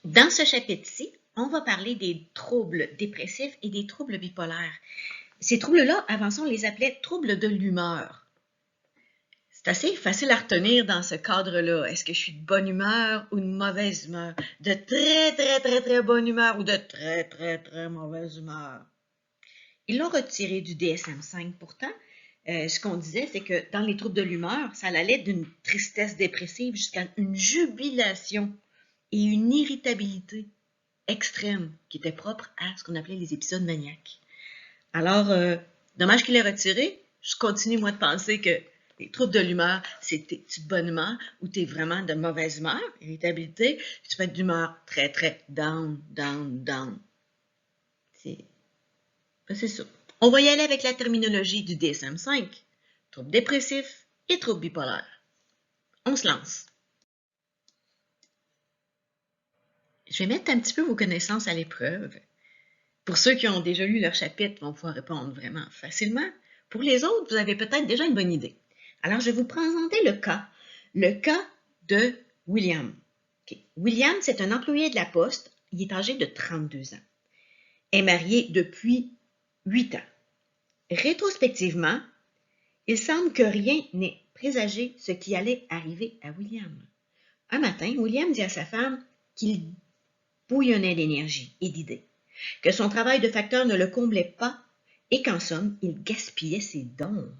Dans ce chapitre-ci, on va parler des troubles dépressifs et des troubles bipolaires. Ces troubles-là, avant ça, on les appelait troubles de l'humeur. C'est assez facile à retenir dans ce cadre-là. Est-ce que je suis de bonne humeur ou de mauvaise humeur? De très bonne humeur ou de très mauvaise humeur? Ils l'ont retiré du DSM-5 pourtant. Ce qu'on disait, c'est que dans les troubles de l'humeur, ça allait d'une tristesse dépressive jusqu'à une jubilation et une irritabilité extrême qui était propre à ce qu'on appelait les épisodes maniaques. Alors, dommage qu'il ait retiré. Je continue, moi, de penser que les troubles de l'humeur, c'est t'es-tu de bonne humeur ou t'es vraiment de mauvaise humeur, irritabilité, tu peux être d'humeur très down. C'est ça. On va y aller avec la terminologie du DSM-5. Troubles dépressifs et troubles bipolaires. On se lance. Je vais mettre un petit peu vos connaissances à l'épreuve. Pour ceux qui ont déjà lu leur chapitre, vont pouvoir répondre vraiment facilement. Pour les autres, vous avez peut-être déjà une bonne idée. Alors, je vais vous présenter le cas de William. Okay. William, c'est un employé de la Poste. Il est âgé de 32 ans. Est marié depuis 8 ans. Rétrospectivement, il semble que rien n'ait présagé ce qui allait arriver à William. Un matin, William dit à sa femme qu'il bouillonnait d'énergie et d'idées, que son travail de facteur ne le comblait pas et qu'en somme, il gaspillait ses dons.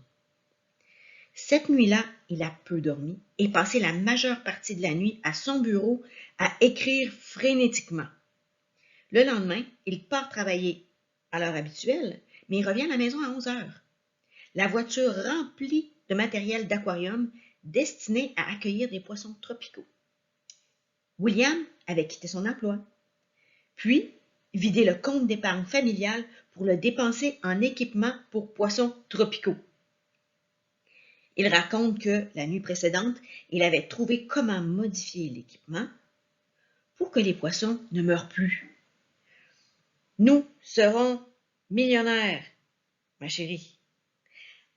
Cette nuit-là, il a peu dormi et passé la majeure partie de la nuit à son bureau à écrire frénétiquement. Le lendemain, il part travailler à l'heure habituelle, mais il revient à la maison à 11 heures. La voiture remplie de matériel d'aquarium destiné à accueillir des poissons tropicaux. William avait quitté son emploi, puis vidé le compte d'épargne familiale pour le dépenser en équipement pour poissons tropicaux. Il raconte que la nuit précédente, il avait trouvé comment modifier l'équipement pour que les poissons ne meurent plus. Nous serons millionnaires, ma chérie.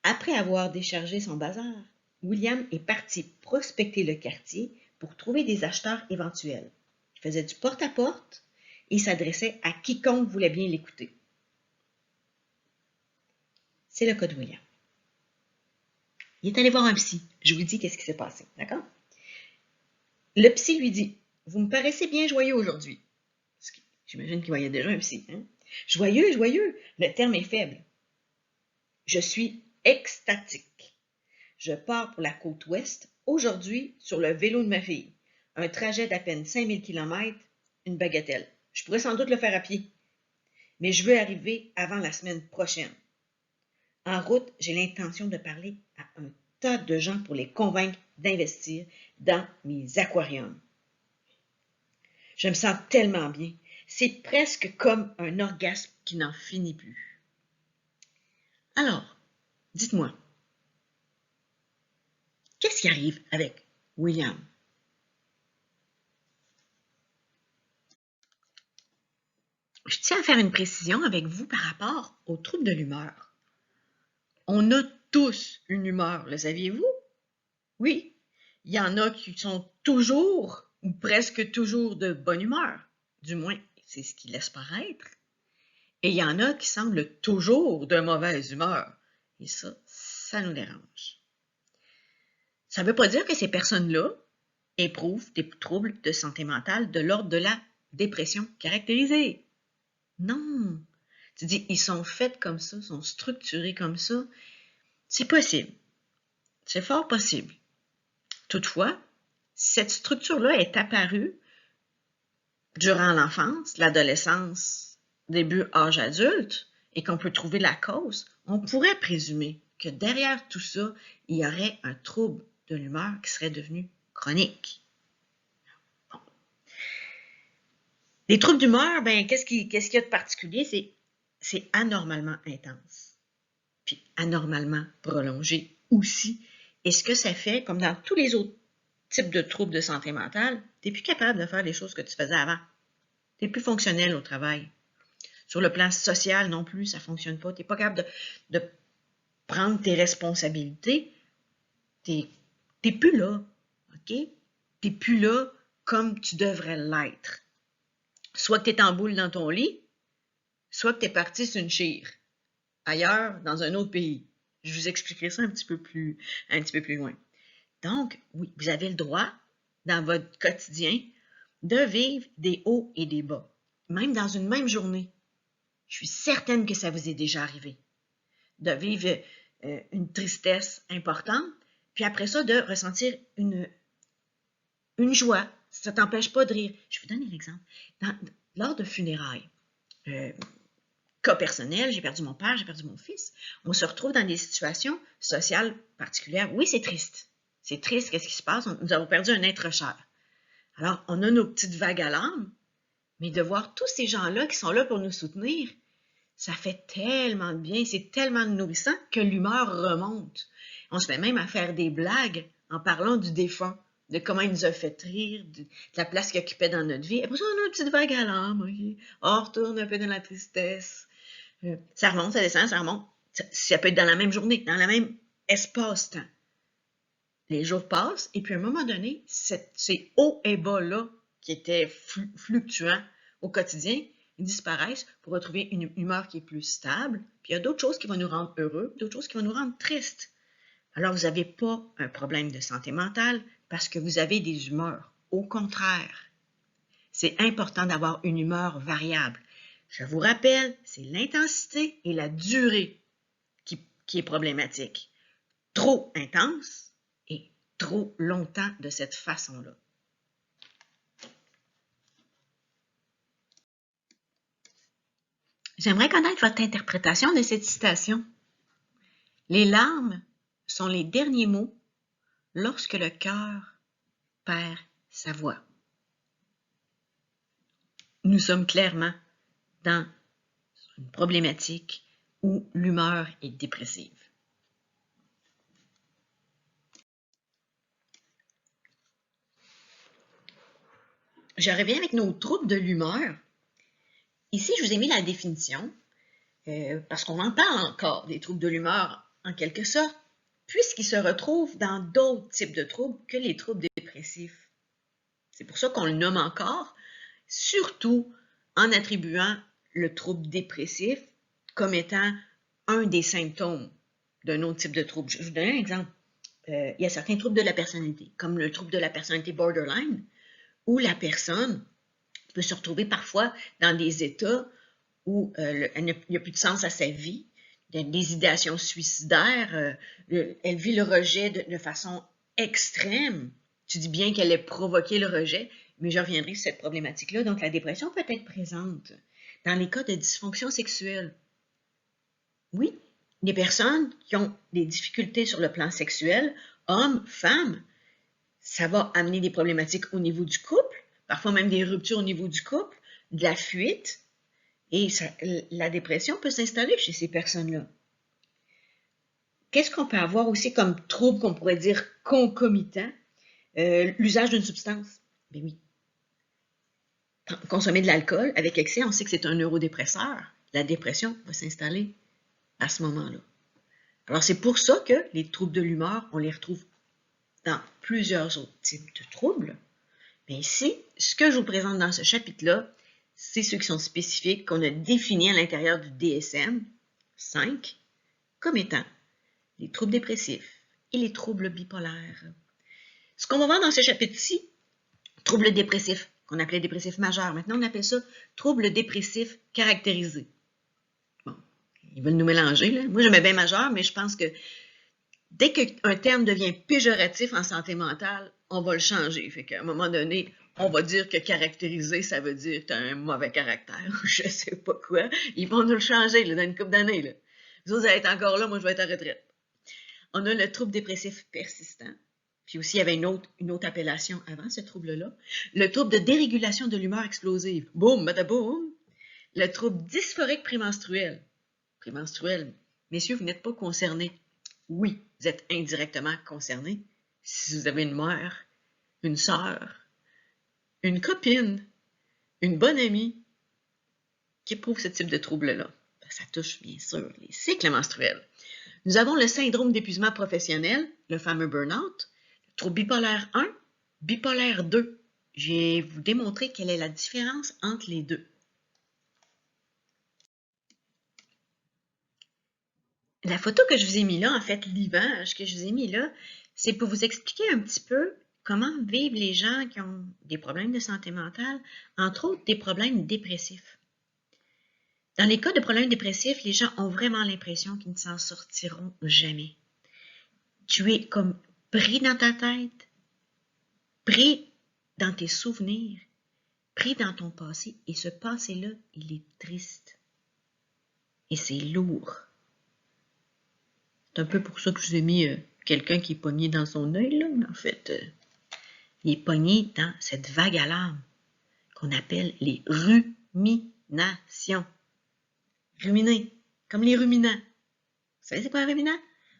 Après avoir déchargé son bazar, William est parti prospecter le quartier pour trouver des acheteurs éventuels. Il faisait du porte-à-porte et s'adressait à quiconque voulait bien l'écouter. C'est le cas de William. Il est allé voir un psy. Je vous dis qu'est-ce qui s'est passé, d'accord? Le psy lui dit, « Vous me paraissez bien joyeux aujourd'hui. » J'imagine qu'il voyait déjà un psy. Hein? Joyeux, le terme est faible. Je suis extatique. Je pars pour la côte ouest aujourd'hui sur le vélo de ma fille. Un trajet d'à peine 5000 km, une bagatelle. Je pourrais sans doute le faire à pied. Mais je veux arriver avant la semaine prochaine. En route, j'ai l'intention de parler à un tas de gens pour les convaincre d'investir dans mes aquariums. Je me sens tellement bien. C'est presque comme un orgasme qui n'en finit plus. Alors, dites-moi, qu'est-ce qui arrive avec William? Je tiens à faire une précision avec vous par rapport aux troubles de l'humeur. On a tous une humeur, le saviez-vous? Oui, il y en a qui sont toujours ou presque toujours de bonne humeur. Du moins, c'est ce qu'ils laissent paraître. Et il y en a qui semblent toujours de mauvaise humeur. Et ça nous dérange. Ça ne veut pas dire que ces personnes-là éprouvent des troubles de santé mentale de l'ordre de la dépression caractérisée. Non. Tu dis, ils sont faits comme ça, sont structurés comme ça. C'est possible. C'est fort possible. Toutefois, cette structure-là est apparue durant l'enfance, l'adolescence, début âge adulte, et qu'on peut trouver la cause, on pourrait présumer que derrière tout ça, il y aurait un trouble de l'humeur qui serait devenu chronique. Bon. Les troubles d'humeur, ben, qu'est-ce qu'il y a de particulier? C'est anormalement intense, puis anormalement prolongé aussi. Et ce que ça fait, comme dans tous les autres types de troubles de santé mentale, tu n'es plus capable de faire les choses que tu faisais avant. Tu n'es plus fonctionnel au travail. Sur le plan social non plus, ça ne fonctionne pas. Tu n'es pas capable de prendre tes responsabilités. Tu n'es plus là, OK? Tu n'es plus là comme tu devrais l'être. soit que tu es en boule dans ton lit, soit que tu es parti sur une chire, ailleurs, dans un autre pays. Je vous expliquerai ça un petit peu plus loin. Donc, oui, vous avez le droit, dans votre quotidien, de vivre des hauts et des bas, même dans une même journée. Je suis certaine que ça vous est déjà arrivé, de vivre une tristesse importante, puis après ça, de ressentir une joie. Ça ne t'empêche pas de rire. Je vais vous donner l'exemple. Lors de funérailles, cas personnel, j'ai perdu mon père, j'ai perdu mon fils, on se retrouve dans des situations sociales particulières. Oui, c'est triste. C'est triste, qu'est-ce qui se passe? Nous avons perdu un être cher. Alors, on a nos petites vagues à l'âme, mais de voir tous ces gens-là qui sont là pour nous soutenir, ça fait tellement de bien, c'est tellement nourrissant que l'humeur remonte. On se met même à faire des blagues en parlant du défunt, de comment il nous a fait rire, de la place qu'il occupait dans notre vie. Et après ça, on a une petite vague à l'âme, okay? On retourne un peu dans la tristesse. Ça remonte, ça descend, ça remonte. Ça peut être dans la même journée, dans le même espace-temps. Les jours passent, et puis à un moment donné, ces hauts et bas-là, qui étaient fluctuants au quotidien, ils disparaissent pour retrouver une humeur qui est plus stable. Puis il y a d'autres choses qui vont nous rendre heureux, d'autres choses qui vont nous rendre tristes. Alors, vous n'avez pas un problème de santé mentale parce que vous avez des humeurs. Au contraire, c'est important d'avoir une humeur variable. Je vous rappelle, c'est l'intensité et la durée qui est problématique. Trop intense et trop longtemps de cette façon-là. J'aimerais connaître votre interprétation de cette citation. Les larmes sont les derniers mots lorsque le cœur perd sa voix. Nous sommes clairement dans une problématique où l'humeur est dépressive. Je reviens avec nos troubles de l'humeur. Ici, je vous ai mis la définition, parce qu'on en parle encore des troubles de l'humeur en quelque sorte, puisqu'ils se retrouvent dans d'autres types de troubles que les troubles dépressifs. C'est pour ça qu'on le nomme encore, surtout en attribuant le trouble dépressif comme étant un des symptômes d'un autre type de trouble. Je vous donne un exemple. Il y a certains troubles de la personnalité, comme le trouble de la personnalité borderline, où la personne peut se retrouver parfois dans des états où il n'y a plus de sens à sa vie, des idéations suicidaires, elle vit le rejet de façon extrême. Tu dis bien qu'elle ait provoqué le rejet, mais je reviendrai sur cette problématique-là. Donc, la dépression peut être présente dans les cas de dysfonction sexuelle. Oui, des personnes qui ont des difficultés sur le plan sexuel, hommes, femmes, ça va amener des problématiques au niveau du couple, parfois même des ruptures au niveau du couple, de la fuite, et la dépression peut s'installer chez ces personnes-là. Qu'est-ce qu'on peut avoir aussi comme trouble qu'on pourrait dire concomitant? L'usage d'une substance. Ben oui. Consommer de l'alcool avec excès, on sait que c'est un neurodépresseur. La dépression va s'installer à ce moment-là. Alors, c'est pour ça que les troubles de l'humeur, on les retrouve dans plusieurs autres types de troubles. Mais ici, ce que je vous présente dans ce chapitre-là, c'est ceux qui sont spécifiques, qu'on a définis à l'intérieur du DSM-5 comme étant les troubles dépressifs et les troubles bipolaires. Ce qu'on va voir dans ce chapitre-ci, troubles dépressifs, qu'on appelait dépressifs majeurs. Maintenant, on appelle ça troubles dépressifs caractérisés. Bon, ils veulent nous mélanger, là. Moi, j'aimais bien majeur, mais je pense que dès qu'un terme devient péjoratif en santé mentale, on va le changer. Fait qu'à un moment donné, on va dire que caractérisé, ça veut dire que tu as un mauvais caractère, je sais pas quoi. Ils vont nous le changer là, dans une couple d'années. Là. Vous allez être encore là, moi je vais être en retraite. On a le trouble dépressif persistant. Puis aussi, il y avait une autre appellation avant ce trouble-là. Le trouble de dérégulation de l'humeur explosive. Boum, badaboum. Le trouble dysphorique prémenstruel. Prémenstruel. Messieurs, vous n'êtes pas concernés. Oui, vous êtes indirectement concernés. Si vous avez une mère, une sœur, une copine, une bonne amie qui éprouve ce type de trouble-là. Ça touche bien sûr les cycles menstruels. Nous avons le syndrome d'épuisement professionnel, le fameux burn-out, le trouble bipolaire 1, bipolaire 2. je vais vous démontrer quelle est la différence entre les deux. La photo que je vous ai mis là, en fait, l'image que je vous ai mis là, c'est pour vous expliquer un petit peu comment vivent les gens qui ont des problèmes de santé mentale, entre autres des problèmes dépressifs. Dans les cas de problèmes dépressifs, les gens ont vraiment l'impression qu'ils ne s'en sortiront jamais. Tu es comme pris dans ta tête, pris dans tes souvenirs, pris dans ton passé, et ce passé-là, il est triste. Et c'est lourd. C'est un peu pour ça que je vous ai mis quelqu'un qui est pogné dans son œil, là. En fait, il est pogné dans cette vague à l'âme qu'on appelle les ruminations. Ruminer, comme les ruminants. Vous savez c'est quoi un ruminant?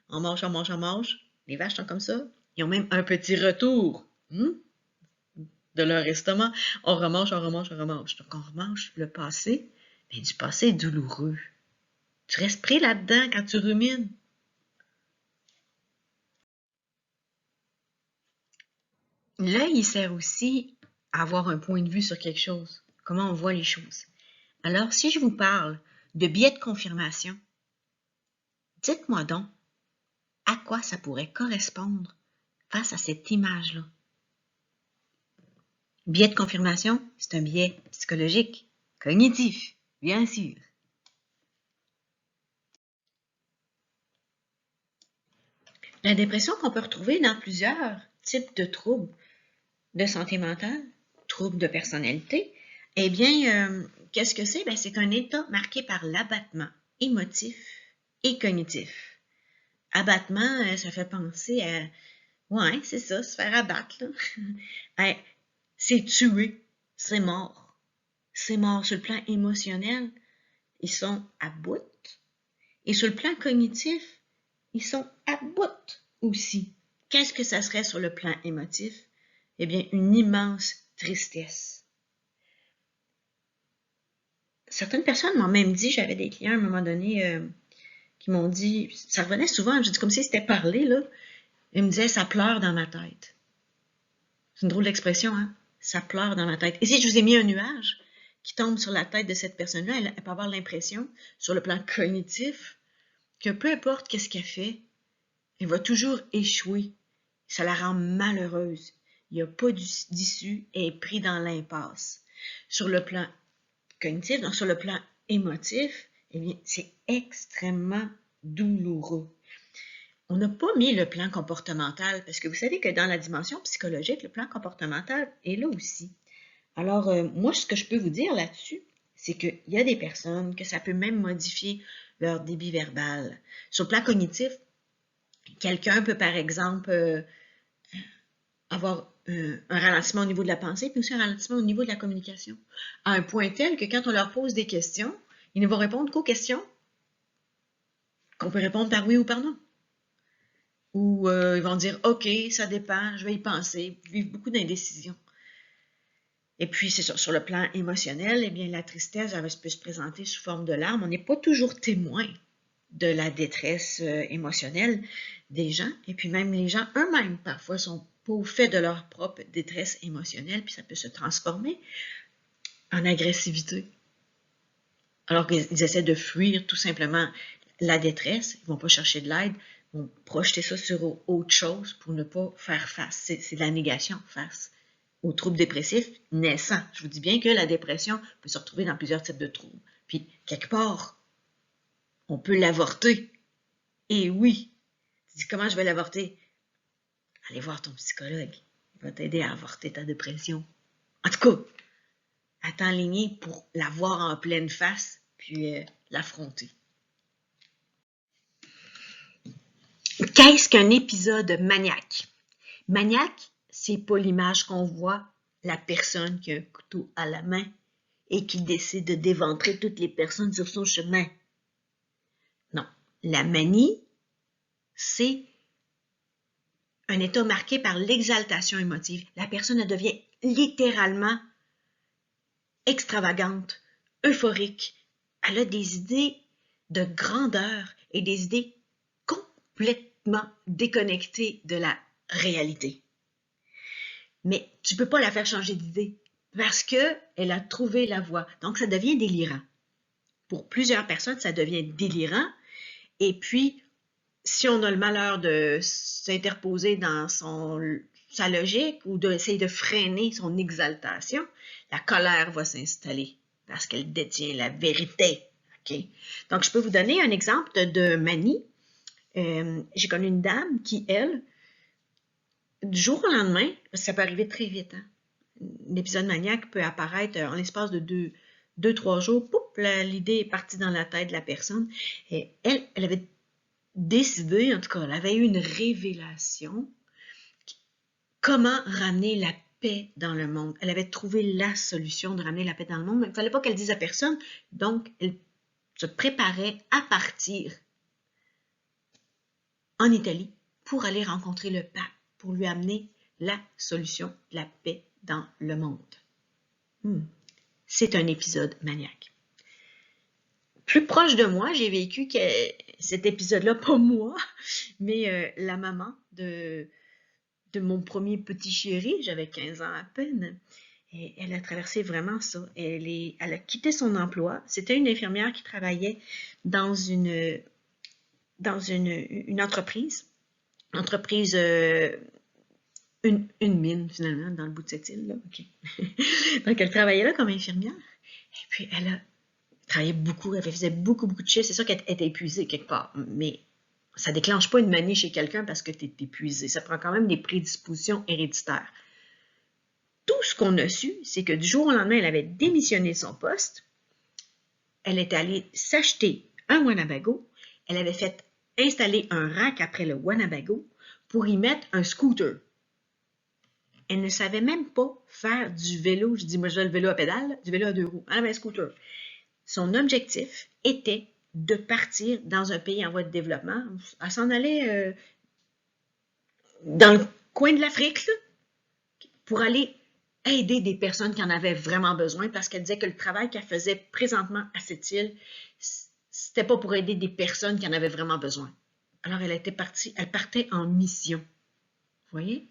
On mange, on mange, on mange. Les vaches sont comme ça. Ils ont même un petit retour de leur estomac. On remange, on remange, on remange. Donc, on remange le passé, mais du passé douloureux. Tu restes pris là-dedans quand tu rumines. L'œil, il sert aussi à avoir un point de vue sur quelque chose. Comment on voit les choses. Alors, si je vous parle de biais de confirmation, dites-moi donc à quoi ça pourrait correspondre face à cette image-là. Biais de confirmation, c'est un biais psychologique, cognitif, bien sûr. La dépression qu'on peut retrouver dans plusieurs types de troubles de santé mentale, troubles de personnalité, eh bien, qu'est-ce que c'est? C'est un état marqué par l'abattement émotif et cognitif. Abattement, ça fait penser à, ouais, c'est ça, se faire abattre, là. C'est tuer, c'est mort. C'est mort sur le plan émotionnel, ils sont à bout. Et sur le plan cognitif, ils sont à bout aussi. Qu'est-ce que ça serait sur le plan émotif? Eh bien, une immense tristesse. Certaines personnes m'ont même dit, j'avais des clients à un moment donné qui m'ont dit, ça revenait souvent, je dis comme si c'était parlé, là. Ils me disaient, ça pleure dans ma tête. C'est une drôle d'expression, hein? Ça pleure dans ma tête. Et si je vous ai mis un nuage qui tombe sur la tête de cette personne-là, elle peut avoir l'impression, sur le plan cognitif, que peu importe qu'est-ce qu'elle fait, elle va toujours échouer. Ça la rend malheureuse. Il n'y a pas d'issue, elle est prise dans l'impasse. Sur le plan cognitif, donc sur le plan émotif, eh bien, c'est extrêmement douloureux. On n'a pas mis le plan comportemental, parce que vous savez que dans la dimension psychologique, le plan comportemental est là aussi. Alors, moi, ce que je peux vous dire là-dessus, c'est qu'il y a des personnes que ça peut même modifier leur débit verbal. Sur le plan cognitif, quelqu'un peut, par exemple, avoir un ralentissement au niveau de la pensée, puis aussi un ralentissement au niveau de la communication. À un point tel que quand on leur pose des questions, ils ne vont répondre qu'aux questions qu'on peut répondre par oui ou par non. Ou ils vont dire « OK, ça dépend, je vais y penser », vivre beaucoup d'indécision. Et puis, c'est sur le plan émotionnel, eh bien, la tristesse, elle peut se présenter sous forme de larmes. On n'est pas toujours témoin de la détresse émotionnelle des gens. Et puis, même les gens eux-mêmes, parfois, sont pas au fait de leur propre détresse émotionnelle, puis ça peut se transformer en agressivité. Alors qu'ils essaient de fuir tout simplement la détresse, ils ne vont pas chercher de l'aide, ils vont projeter ça sur autre chose pour ne pas faire face. C'est de la négation face aux troubles dépressifs naissants. Je vous dis bien que la dépression peut se retrouver dans plusieurs types de troubles. Puis, quelque part, on peut l'avorter. Et oui, tu dis comment je vais l'avorter? Allez voir ton psychologue. Il va t'aider à avorter ta dépression. En tout cas, à t'enligner pour la voir en pleine face, puis l'affronter. Qu'est-ce qu'un épisode maniaque? Maniaque, c'est pas l'image qu'on voit, la personne qui a un couteau à la main et qui décide de d'éventrer toutes les personnes sur son chemin. Non, la manie, c'est un état marqué par l'exaltation émotive. La personne devient littéralement extravagante, euphorique. Elle a des idées de grandeur et des idées complètement déconnectées de la réalité. mais tu ne peux pas la faire changer d'idée parce qu'elle a trouvé la voie. Donc, ça devient délirant. Pour plusieurs personnes, ça devient délirant. Et puis, si on a le malheur de s'interposer dans sa logique ou d'essayer de freiner son exaltation, la colère va s'installer parce qu'elle détient la vérité. Okay? Donc, je peux vous donner un exemple de manie. J'ai connu une dame qui, elle, du jour au lendemain, parce que ça peut arriver très vite, hein? L'épisode maniaque peut apparaître en l'espace de 2-3 jours. Poup, l'idée est partie dans la tête de la personne. Et elle avait décidé, en tout cas, elle avait eu une révélation. Comment ramener la paix dans le monde? Elle avait trouvé la solution de ramener la paix dans le monde, mais il ne fallait pas qu'elle dise à personne. Donc, elle se préparait à partir en Italie pour aller rencontrer le pape, pour lui amener la solution de la paix dans le monde. C'est un épisode maniaque. Plus proche de moi, j'ai vécu cet épisode-là, pas moi, mais la maman de mon premier petit chéri, j'avais 15 ans à peine, et elle a traversé vraiment ça. Elle a quitté son emploi. C'était une infirmière qui travaillait dans une entreprise, une mine finalement, dans le bout de cette île-là. Okay. Donc elle travaillait là comme infirmière, et puis elle a travaillait beaucoup, elle faisait beaucoup de chiffres. C'est sûr qu'elle était épuisée quelque part, mais ça ne déclenche pas une manie chez quelqu'un parce que tu es épuisé. Ça prend quand même des prédispositions héréditaires. Tout ce qu'on a su, c'est que du jour au lendemain, elle avait démissionné de son poste. Elle était allée s'acheter un Winnebago. Elle avait fait installer un rack après le Winnebago pour y mettre un scooter. Elle ne savait même pas faire du vélo. Je dis, moi, je fais le vélo à pédale, du vélo à 2 roues. Elle avait un scooter. Son objectif était de partir dans un pays en voie de développement. Elle s'en allait dans le coin de l'Afrique pour aller aider des personnes qui en avaient vraiment besoin parce qu'elle disait que le travail qu'elle faisait présentement à cette île, c'était pas pour aider des personnes qui en avaient vraiment besoin. Alors elle partait en mission. Vous voyez?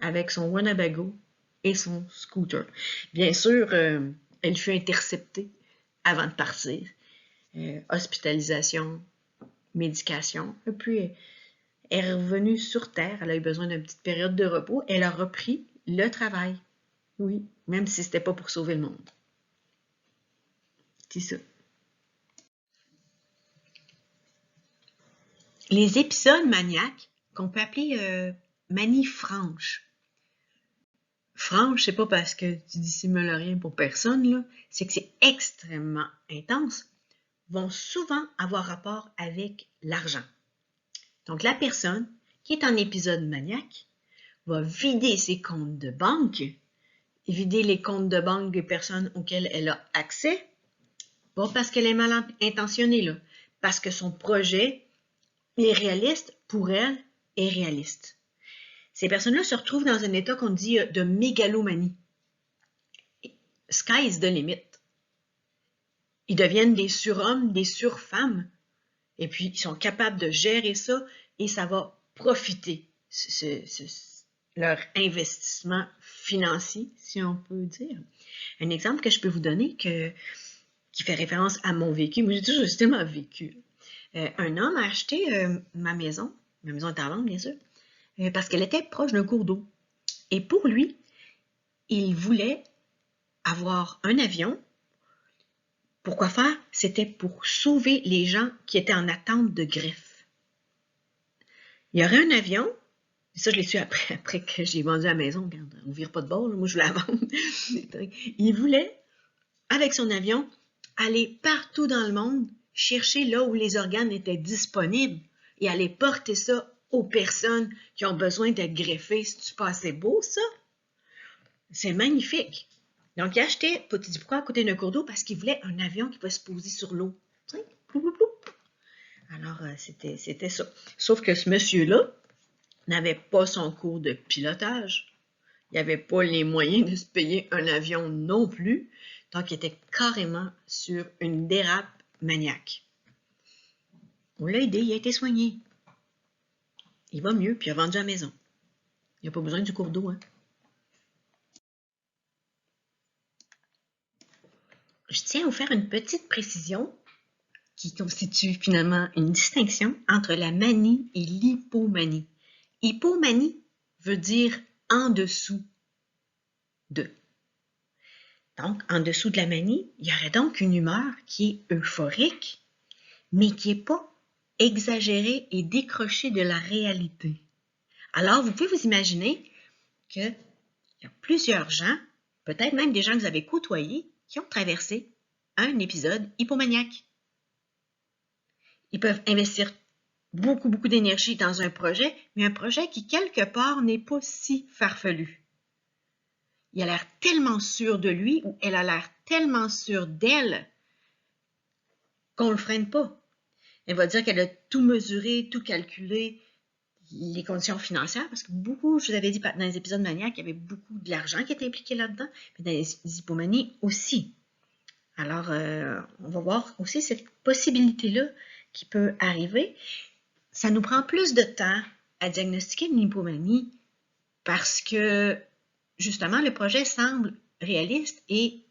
Avec son Winnebago et son scooter. Bien sûr, elle fut interceptée avant de partir. Hospitalisation, médication. Et puis, elle est revenue sur Terre. Elle a eu besoin d'une petite période de repos. Elle a repris le travail. Oui, même si ce n'était pas pour sauver le monde. C'est ça. Les épisodes maniaques, qu'on peut appeler manie franche. Franche, c'est pas parce que tu dissimules rien pour personne, là. C'est que c'est extrêmement intense. Vont souvent avoir rapport avec l'argent. Donc, la personne qui est en épisode maniaque va vider ses comptes de banque, vider les comptes de banque des personnes auxquelles elle a accès, pas parce qu'elle est mal intentionnée, là, parce que son projet est réaliste, pour elle, est réaliste. Ces personnes-là se retrouvent dans un état qu'on dit de mégalomanie. Sky is the limit. Ils deviennent des surhommes, des surfemmes, et puis ils sont capables de gérer ça, et ça va profiter, leur investissement financier, si on peut dire. Un exemple que je peux vous donner qui fait référence à mon vécu, moi j'ai toujours tellement vécu. Un homme a acheté ma maison est à vendre bien sûr, parce qu'elle était proche d'un cours d'eau. Et pour lui, il voulait avoir un avion. Pourquoi faire? C'était pour sauver les gens qui étaient en attente de greffe. Il y aurait un avion, et ça je l'ai su après que j'ai vendu la maison, regarde, on ne vire pas de bord, là, moi je voulais la vendre. Il voulait, avec son avion, aller partout dans le monde, chercher là où les organes étaient disponibles et aller porter ça aux personnes qui ont besoin d'être greffées. C'est-tu pas assez beau, ça? C'est magnifique. Donc, il a acheté, tu dis pourquoi à côté d'un cours d'eau? Parce qu'il voulait un avion qui pouvait se poser sur l'eau. Alors, c'était ça. Sauf que ce monsieur-là n'avait pas son cours de pilotage. Il n'avait pas les moyens de se payer un avion non plus. Donc, il était carrément sur une dérape maniaque. On l'a aidé, il a été soigné. Il va mieux, puis il a vendu la maison. Il n'a pas besoin du cours d'eau, hein? je tiens à vous faire une petite précision qui constitue finalement une distinction entre la manie et l'hypomanie. Hypomanie veut dire en dessous de. Donc, en dessous de la manie, il y aurait donc une humeur qui est euphorique, mais qui n'est pas exagérée et décrochée de la réalité. Alors, vous pouvez vous imaginer qu'il y a plusieurs gens, peut-être même des gens que vous avez côtoyés, qui ont traversé un épisode hypomaniaque. Ils peuvent investir beaucoup d'énergie dans un projet, mais un projet qui, quelque part, n'est pas si farfelu. Il a l'air tellement sûr de lui ou elle a l'air tellement sûre d'elle qu'on ne le freine pas. Elle va dire qu'elle a tout mesuré, tout calculé, les conditions financières, parce que beaucoup, je vous avais dit dans les épisodes maniaques, il y avait beaucoup de l'argent qui était impliqué là-dedans, mais dans les hypomanies aussi. Alors, on va voir aussi cette possibilité-là qui peut arriver. Ça nous prend plus de temps à diagnostiquer une hypomanie parce que, justement, le projet semble réaliste et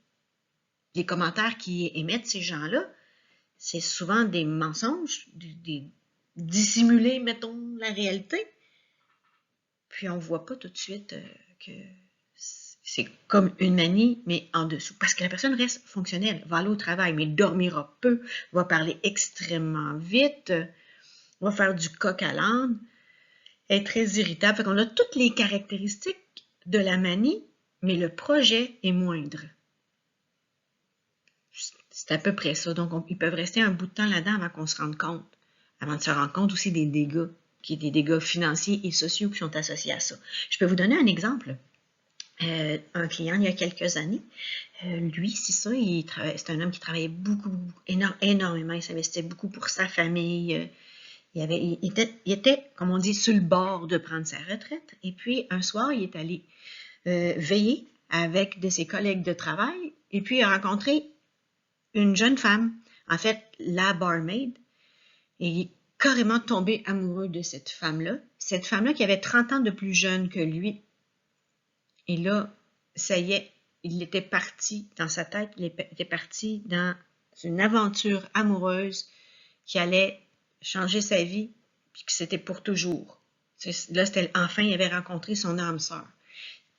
les commentaires qui émettent ces gens-là, c'est souvent des mensonges, dissimuler, mettons, la réalité. Puis on ne voit pas tout de suite que c'est comme une manie, mais en dessous. Parce que la personne reste fonctionnelle, va aller au travail, mais dormira peu, va parler extrêmement vite, va faire du coq à l'âne, est très irritable. Fait qu'on a toutes les caractéristiques de la manie, mais le projet est moindre. C'est à peu près ça. Donc, ils peuvent rester un bout de temps là-dedans avant qu'on se rende compte. Avant de se rendre compte aussi des dégâts, qui des dégâts financiers et sociaux qui sont associés à ça. Je peux vous donner un exemple. Un client, il y a quelques années, lui, c'est ça, c'est un homme qui travaillait énormément, il s'investissait beaucoup pour sa famille. Il était, comme on dit, sur le bord de prendre sa retraite. Et puis, un soir, il est allé veiller avec de ses collègues de travail. Et puis, il a rencontré une jeune femme, en fait, la barmaid. Et il est carrément tombé amoureux de cette femme-là. Cette femme-là qui avait 30 ans de plus jeune que lui. Et là, ça y est, il était parti dans sa tête, il était parti dans une aventure amoureuse qui allait changer sa vie, puis que c'était pour toujours. Là, enfin, il avait rencontré son âme sœur.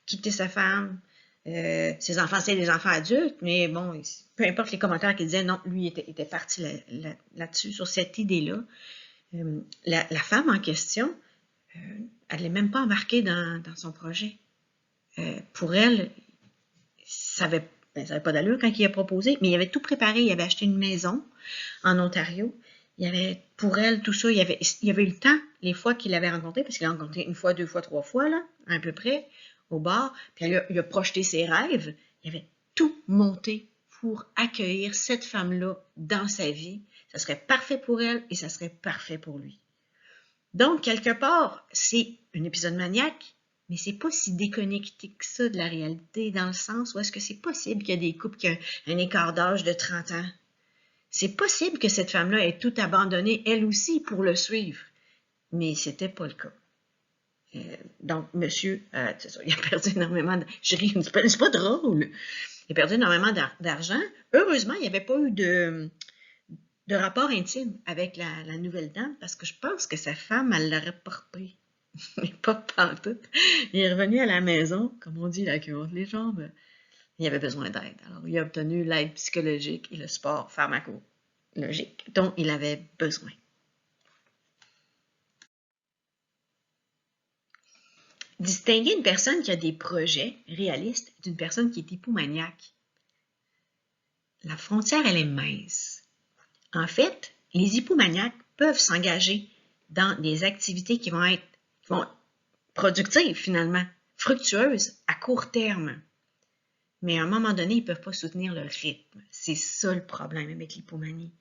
Quitter sa femme, ses enfants, c'est des enfants adultes, mais bon, peu importe les commentaires qu'il disait, non, lui était parti là-dessus, sur cette idée-là. La femme en question, elle n'est même pas embarquée dans son projet. Pour elle, ça n'avait pas d'allure quand il a proposé, mais il avait tout préparé. Il avait acheté une maison en Ontario. Il y avait, pour elle, tout ça, il y avait eu le temps, les fois qu'il l'avait rencontré, parce qu'il l'a rencontré une fois, deux fois, trois fois, là, à peu près, au bar. Puis il a projeté ses rêves. Il avait tout monté pour accueillir cette femme-là dans sa vie. Ça serait parfait pour elle et ça serait parfait pour lui. Donc, quelque part, c'est un épisode maniaque, mais c'est pas si déconnecté que ça de la réalité, dans le sens où est-ce que c'est possible qu'il y a des couples qui ont un écart d'âge de 30 ans. C'est possible que cette femme-là ait tout abandonné, elle aussi, pour le suivre. Mais c'était pas le cas. Donc, monsieur, c'est ça, il a perdu énormément d'argent. Je ris, c'est pas drôle. Il a perdu énormément d'argent. Heureusement, il n'y avait pas eu de rapport intime avec la nouvelle dame, parce que je pense que sa femme, elle l'aurait porté. Mais pas pantoute. Il est revenu à la maison, comme on dit, la queue entre les jambes. Il avait besoin d'aide. Alors, il a obtenu l'aide psychologique et le support pharmacologique dont il avait besoin. Distinguer une personne qui a des projets réalistes d'une personne qui est hypomaniaque. La frontière, elle est mince. En fait, les hypomaniaques peuvent s'engager dans des activités qui vont être productives finalement, fructueuses à court terme. Mais à un moment donné, ils ne peuvent pas soutenir le rythme. C'est ça le problème avec l'hypomanie.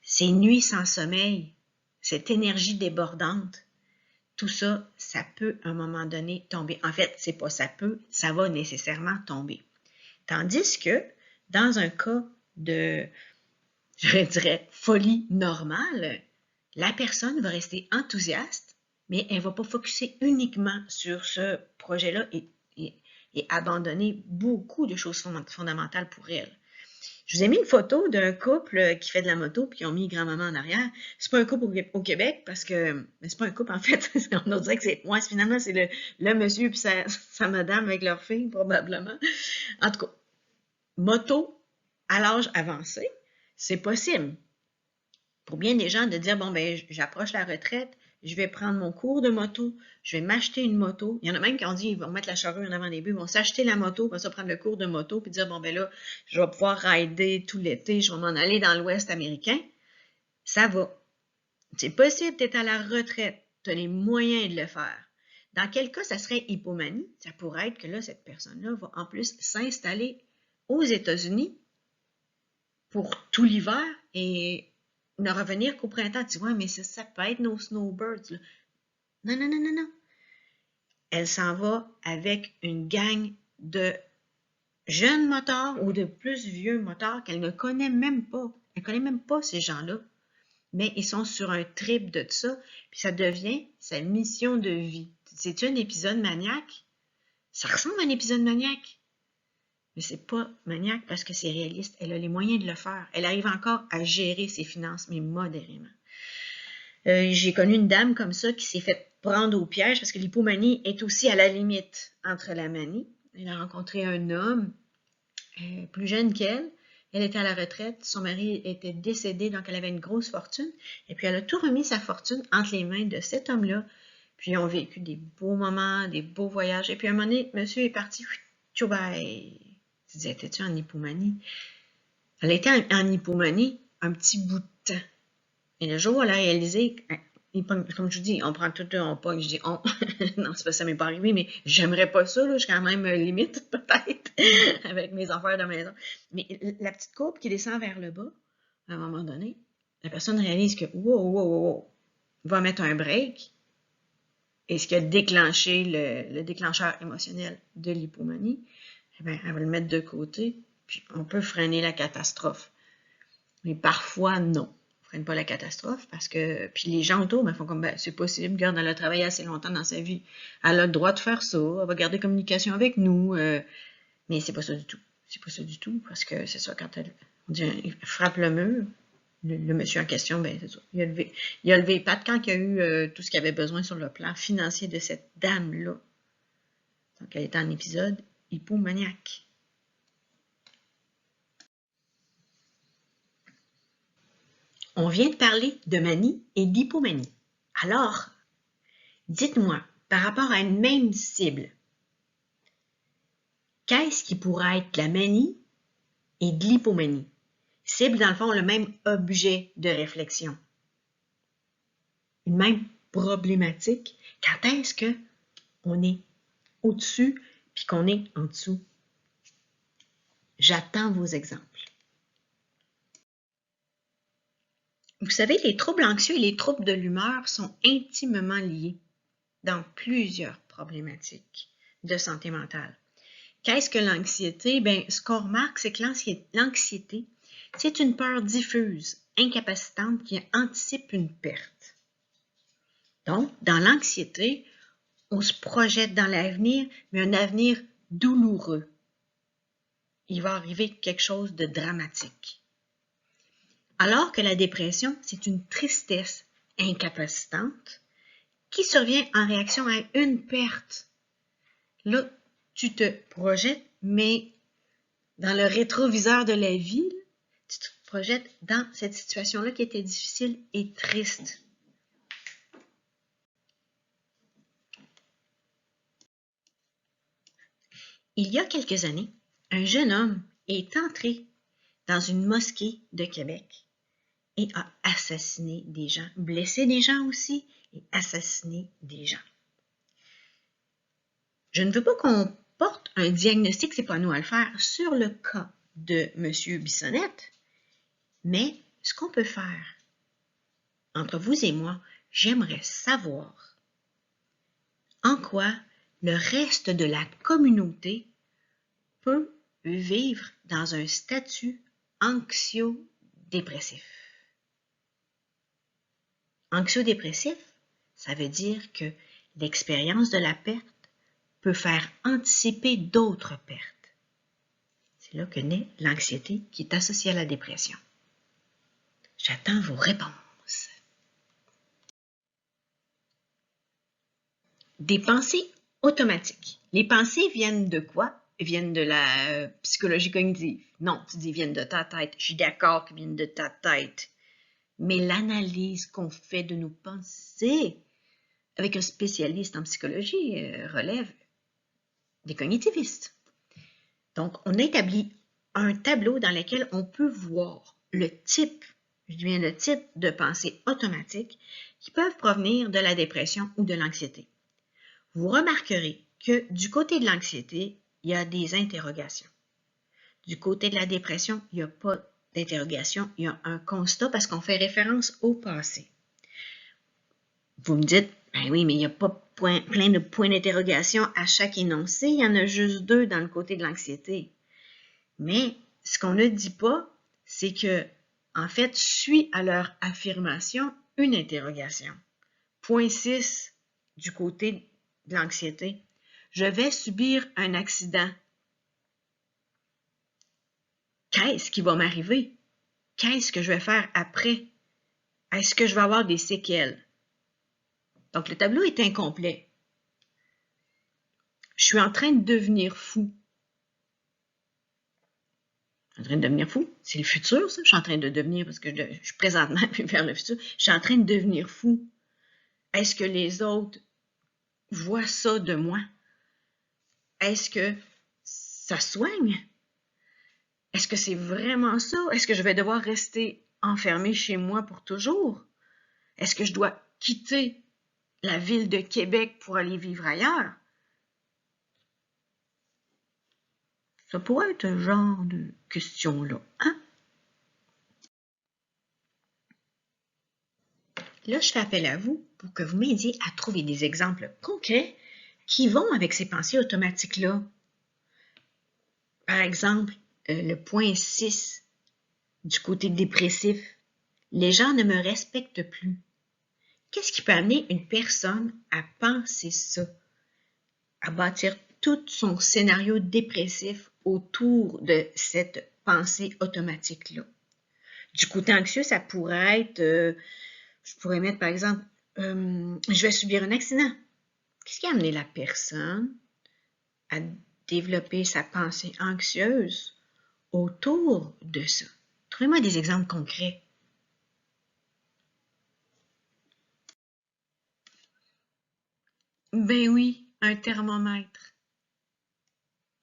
Ces nuits sans sommeil, cette énergie débordante, tout ça, ça peut à un moment donné tomber. En fait, c'est pas ça peut, ça va nécessairement tomber. Tandis que dans un cas de, je dirais, folie normale, la personne va rester enthousiaste, mais elle ne va pas focuser uniquement sur ce projet-là et abandonner beaucoup de choses fondamentales pour elle. Je vous ai mis une photo d'un couple qui fait de la moto puis qui ont mis grand-maman en arrière. C'est pas un couple au Québec parce que... Mais c'est pas un couple en fait. On dirait que c'est... Ouais, finalement, c'est le monsieur puis sa madame avec leur fille, probablement. En tout cas, moto à l'âge avancé, c'est possible. Pour bien des gens de dire, bon, ben j'approche la retraite, je vais prendre mon cours de moto, je vais m'acheter une moto. Il y en a même qui ont dit, ils vont mettre la charrue en avant des buts, ils vont s'acheter la moto, puis ça prendre le cours de moto, puis dire, bon, ben là, je vais pouvoir rider tout l'été, je vais m'en aller dans l'Ouest américain. Ça va. C'est possible, tu es à la retraite, tu as les moyens de le faire. Dans quel cas, ça serait hypomanie? Ça pourrait être que là, cette personne-là va en plus s'installer aux États-Unis pour tout l'hiver et ne revenir qu'au printemps. Tu vois, mais ça peut être nos snowbirds. Là. Non, non, non, non, non. Elle s'en va avec une gang de jeunes motards ou de plus vieux motards qu'elle ne connaît même pas. Elle ne connaît même pas ces gens-là. Mais ils sont sur un trip de ça, puis ça devient sa mission de vie. C'est-tu un épisode maniaque? Ça ressemble à un épisode maniaque. Mais c'est pas maniaque parce que c'est réaliste. Elle a les moyens de le faire. Elle arrive encore à gérer ses finances, mais modérément. J'ai connu une dame comme ça qui s'est fait prendre au piège parce que l'hypomanie est aussi à la limite entre la manie. Elle a rencontré un homme plus jeune qu'elle. Elle était à la retraite. Son mari était décédé, donc elle avait une grosse fortune. Et puis elle a tout remis sa fortune entre les mains de cet homme-là. Puis ils ont vécu des beaux moments, des beaux voyages. Et puis à un moment donné, monsieur est parti. Tchou bye! Tu disais, étais-tu en hypomanie? Elle était en hypomanie un petit bout de temps. Et le jour où elle a réalisé, comme je vous dis, on prend tout, on pogne, je dis on. Non, c'est pas ça m'est pas arrivé, mais j'aimerais pas ça, là, je suis quand même limite, peut-être, avec mes affaires de maison. Mais la petite courbe qui descend vers le bas, à un moment donné, la personne réalise que, wow, va mettre un break. Et ce qui a déclenché le déclencheur émotionnel de l'hypomanie, eh bien, elle va le mettre de côté, puis on peut freiner la catastrophe. Mais parfois, non. On freine pas la catastrophe parce que... Puis les gens autour, ben, font comme, ben, c'est possible, regarde, elle a travaillé assez longtemps dans sa vie. Elle a le droit de faire ça, elle va garder communication avec nous. Mais c'est pas ça du tout. C'est pas ça du tout parce que c'est ça, quand elle frappe le mur, le monsieur en question, ben, c'est ça. Il a levé les pattes quand il y a eu tout ce qu'il avait besoin sur le plan financier de cette dame-là. Donc, elle était en épisode hypomaniaque. On vient de parler de manie et d'hypomanie. Alors, dites-moi, par rapport à une même cible, qu'est-ce qui pourrait être la manie et de l'hypomanie? Cible, dans le fond, le même objet de réflexion. Une même problématique. Quand est-ce qu'on est au-dessus puis qu'on est en dessous? J'attends vos exemples. Vous savez, les troubles anxieux et les troubles de l'humeur sont intimement liés dans plusieurs problématiques de santé mentale. Qu'est-ce que l'anxiété? Bien, ce qu'on remarque, c'est que l'anxiété, c'est une peur diffuse, incapacitante qui anticipe une perte. Donc, dans l'anxiété, on se projette dans l'avenir, mais un avenir douloureux. Il va arriver quelque chose de dramatique. Alors que la dépression, c'est une tristesse incapacitante qui survient en réaction à une perte. Là, tu te projettes, mais dans le rétroviseur de la vie, tu te projettes dans cette situation-là qui était difficile et triste. Il y a quelques années, un jeune homme est entré dans une mosquée de Québec et a assassiné des gens, blessé des gens aussi et assassiné des gens. Je ne veux pas qu'on porte un diagnostic, c'est pas à nous à le faire, sur le cas de M. Bissonnette, mais ce qu'on peut faire, entre vous et moi, j'aimerais savoir en quoi le reste de la communauté peut vivre dans un statut anxio-dépressif. Anxio-dépressif, ça veut dire que l'expérience de la perte peut faire anticiper d'autres pertes. C'est là que naît l'anxiété qui est associée à la dépression. J'attends vos réponses. Des pensées automatiques. Les pensées viennent de quoi? Viennent de la psychologie cognitive. Non, tu dis viennent de ta tête. Je suis d'accord qu'ils viennent de ta tête. Mais l'analyse qu'on fait de nos pensées avec un spécialiste en psychologie relève des cognitivistes. Donc, on établit un tableau dans lequel on peut voir le type, je dis bien le type de pensées automatiques qui peuvent provenir de la dépression ou de l'anxiété. Vous remarquerez que du côté de l'anxiété, il y a des interrogations. Du côté de la dépression, il n'y a pas d'interrogation, il y a un constat parce qu'on fait référence au passé. Vous me dites, ben oui, mais il n'y a pas plein de points d'interrogation à chaque énoncé, il y en a juste 2 dans le côté de l'anxiété. Mais ce qu'on ne dit pas, c'est que, en fait, suit à leur affirmation une interrogation. Point 6 du côté de l'anxiété. Je vais subir un accident. Qu'est-ce qui va m'arriver? Qu'est-ce que je vais faire après? Est-ce que je vais avoir des séquelles? Donc, le tableau est incomplet. Je suis en train de devenir fou. Je suis en train de devenir fou. C'est le futur, ça. Je suis en train de devenir, parce que je suis présentement vers le futur. Je suis en train de devenir fou. Est-ce que les autres voient ça de moi? Est-ce que ça soigne? Est-ce que c'est vraiment ça? Est-ce que je vais devoir rester enfermée chez moi pour toujours? Est-ce que je dois quitter la ville de Québec pour aller vivre ailleurs? Ça pourrait être un genre de question-là, hein? Là, je fais appel à vous pour que vous m'aidiez à trouver des exemples concrets qui vont avec ces pensées automatiques-là. Par exemple, le point 6 du côté dépressif. Les gens ne me respectent plus. Qu'est-ce qui peut amener une personne à penser ça? À bâtir tout son scénario dépressif autour de cette pensée automatique-là. Du côté anxieux, ça pourrait être, je pourrais mettre par exemple, je vais subir un accident. Qu'est-ce qui a amené la personne à développer sa pensée anxieuse autour de ça? Trouvez-moi des exemples concrets. Ben oui, un thermomètre.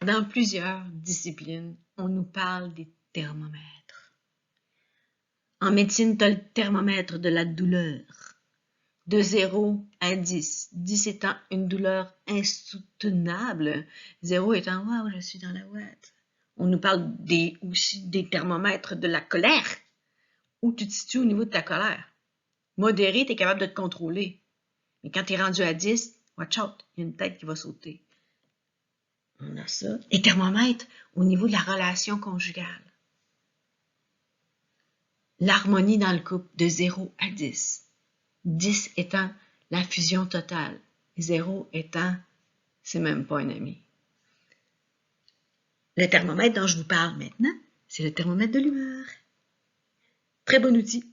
Dans plusieurs disciplines, on nous parle des thermomètres. En médecine, tu as le thermomètre de la douleur. De 0 à 10. 10 étant une douleur insoutenable. 0 étant « Wow, je suis dans la ouate ». On nous parle aussi des thermomètres de la colère. Où tu te situes au niveau de ta colère. Modéré, tu es capable de te contrôler. Mais quand tu es rendu à 10, watch out, il y a une tête qui va sauter. On a ça. Les thermomètres au niveau de la relation conjugale. L'harmonie dans le couple de 0 à 10. 10 étant la fusion totale. 0 étant, c'est même pas un ami. Le thermomètre dont je vous parle maintenant, c'est le thermomètre de l'humeur. Très bon outil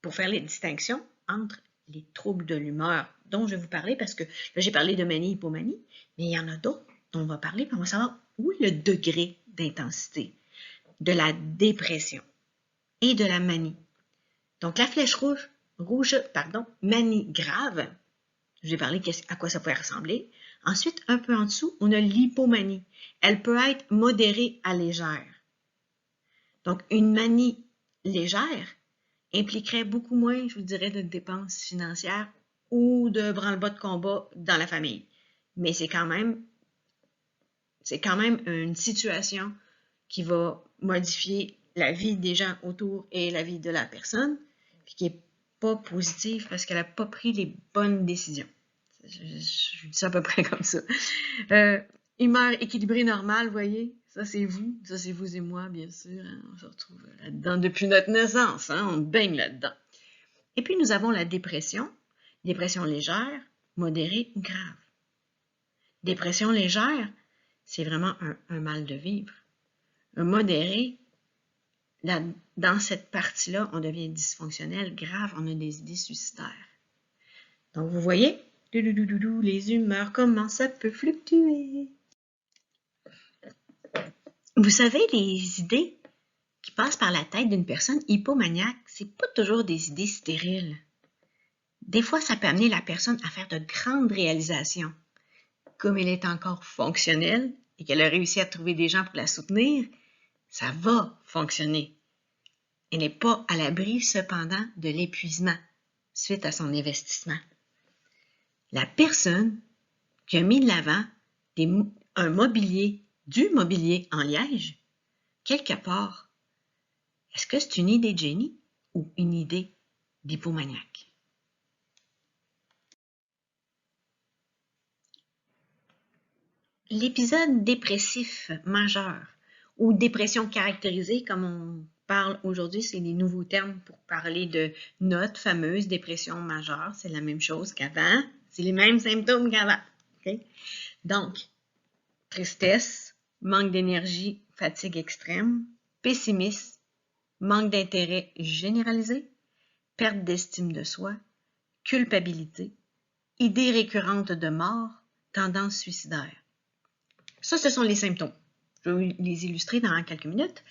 pour faire les distinctions entre les troubles de l'humeur dont je vais vous parler, parce que là, j'ai parlé de manie, hypomanie, mais il y en a d'autres dont on va parler, puis on va savoir où est le degré d'intensité de la dépression et de la manie. Donc, la flèche rouge, manie grave, je vais parler à quoi ça pourrait ressembler. Ensuite, un peu en dessous, on a l'hypomanie. Elle peut être modérée à légère. Donc, une manie légère impliquerait beaucoup moins, je vous dirais, de dépenses financières ou de branle-bas de combat dans la famille. Mais c'est quand même une situation qui va modifier la vie des gens autour et la vie de la personne, puis qui n'est pas positive parce qu'elle n'a pas pris les bonnes décisions. Je dis ça à peu près comme ça. Humeur équilibrée normale, vous voyez, ça c'est vous et moi, bien sûr. Hein? On se retrouve là-dedans depuis notre naissance, hein? On baigne là-dedans. Et puis nous avons la dépression légère, modérée ou grave. Dépression légère, c'est vraiment un mal de vivre. Un modéré, dans cette partie-là, on devient dysfonctionnel, grave, on a des idées suicidaires. Donc, vous voyez, les humeurs, comment ça peut fluctuer. Vous savez, les idées qui passent par la tête d'une personne hypomaniaque, c'est pas toujours des idées stériles. Des fois, ça peut amener la personne à faire de grandes réalisations. Comme elle est encore fonctionnelle et qu'elle a réussi à trouver des gens pour la soutenir, ça va fonctionner. Elle n'est pas à l'abri, cependant, de l'épuisement suite à son investissement. La personne qui a mis de l'avant du mobilier en liège, quelque part, est-ce que c'est une idée de génie ou une idée d'hypomaniaque? L'épisode dépressif majeur ou dépression caractérisée, comme on parle aujourd'hui, c'est des nouveaux termes pour parler de notre fameuse dépression majeure. C'est la même chose qu'avant. C'est les mêmes symptômes qu'avant. Okay? Donc, tristesse, manque d'énergie, fatigue extrême, pessimisme, manque d'intérêt généralisé, perte d'estime de soi, culpabilité, idées récurrentes de mort, tendance suicidaire. Ça, ce sont les symptômes. Je vais vous les illustrer dans quelques minutes.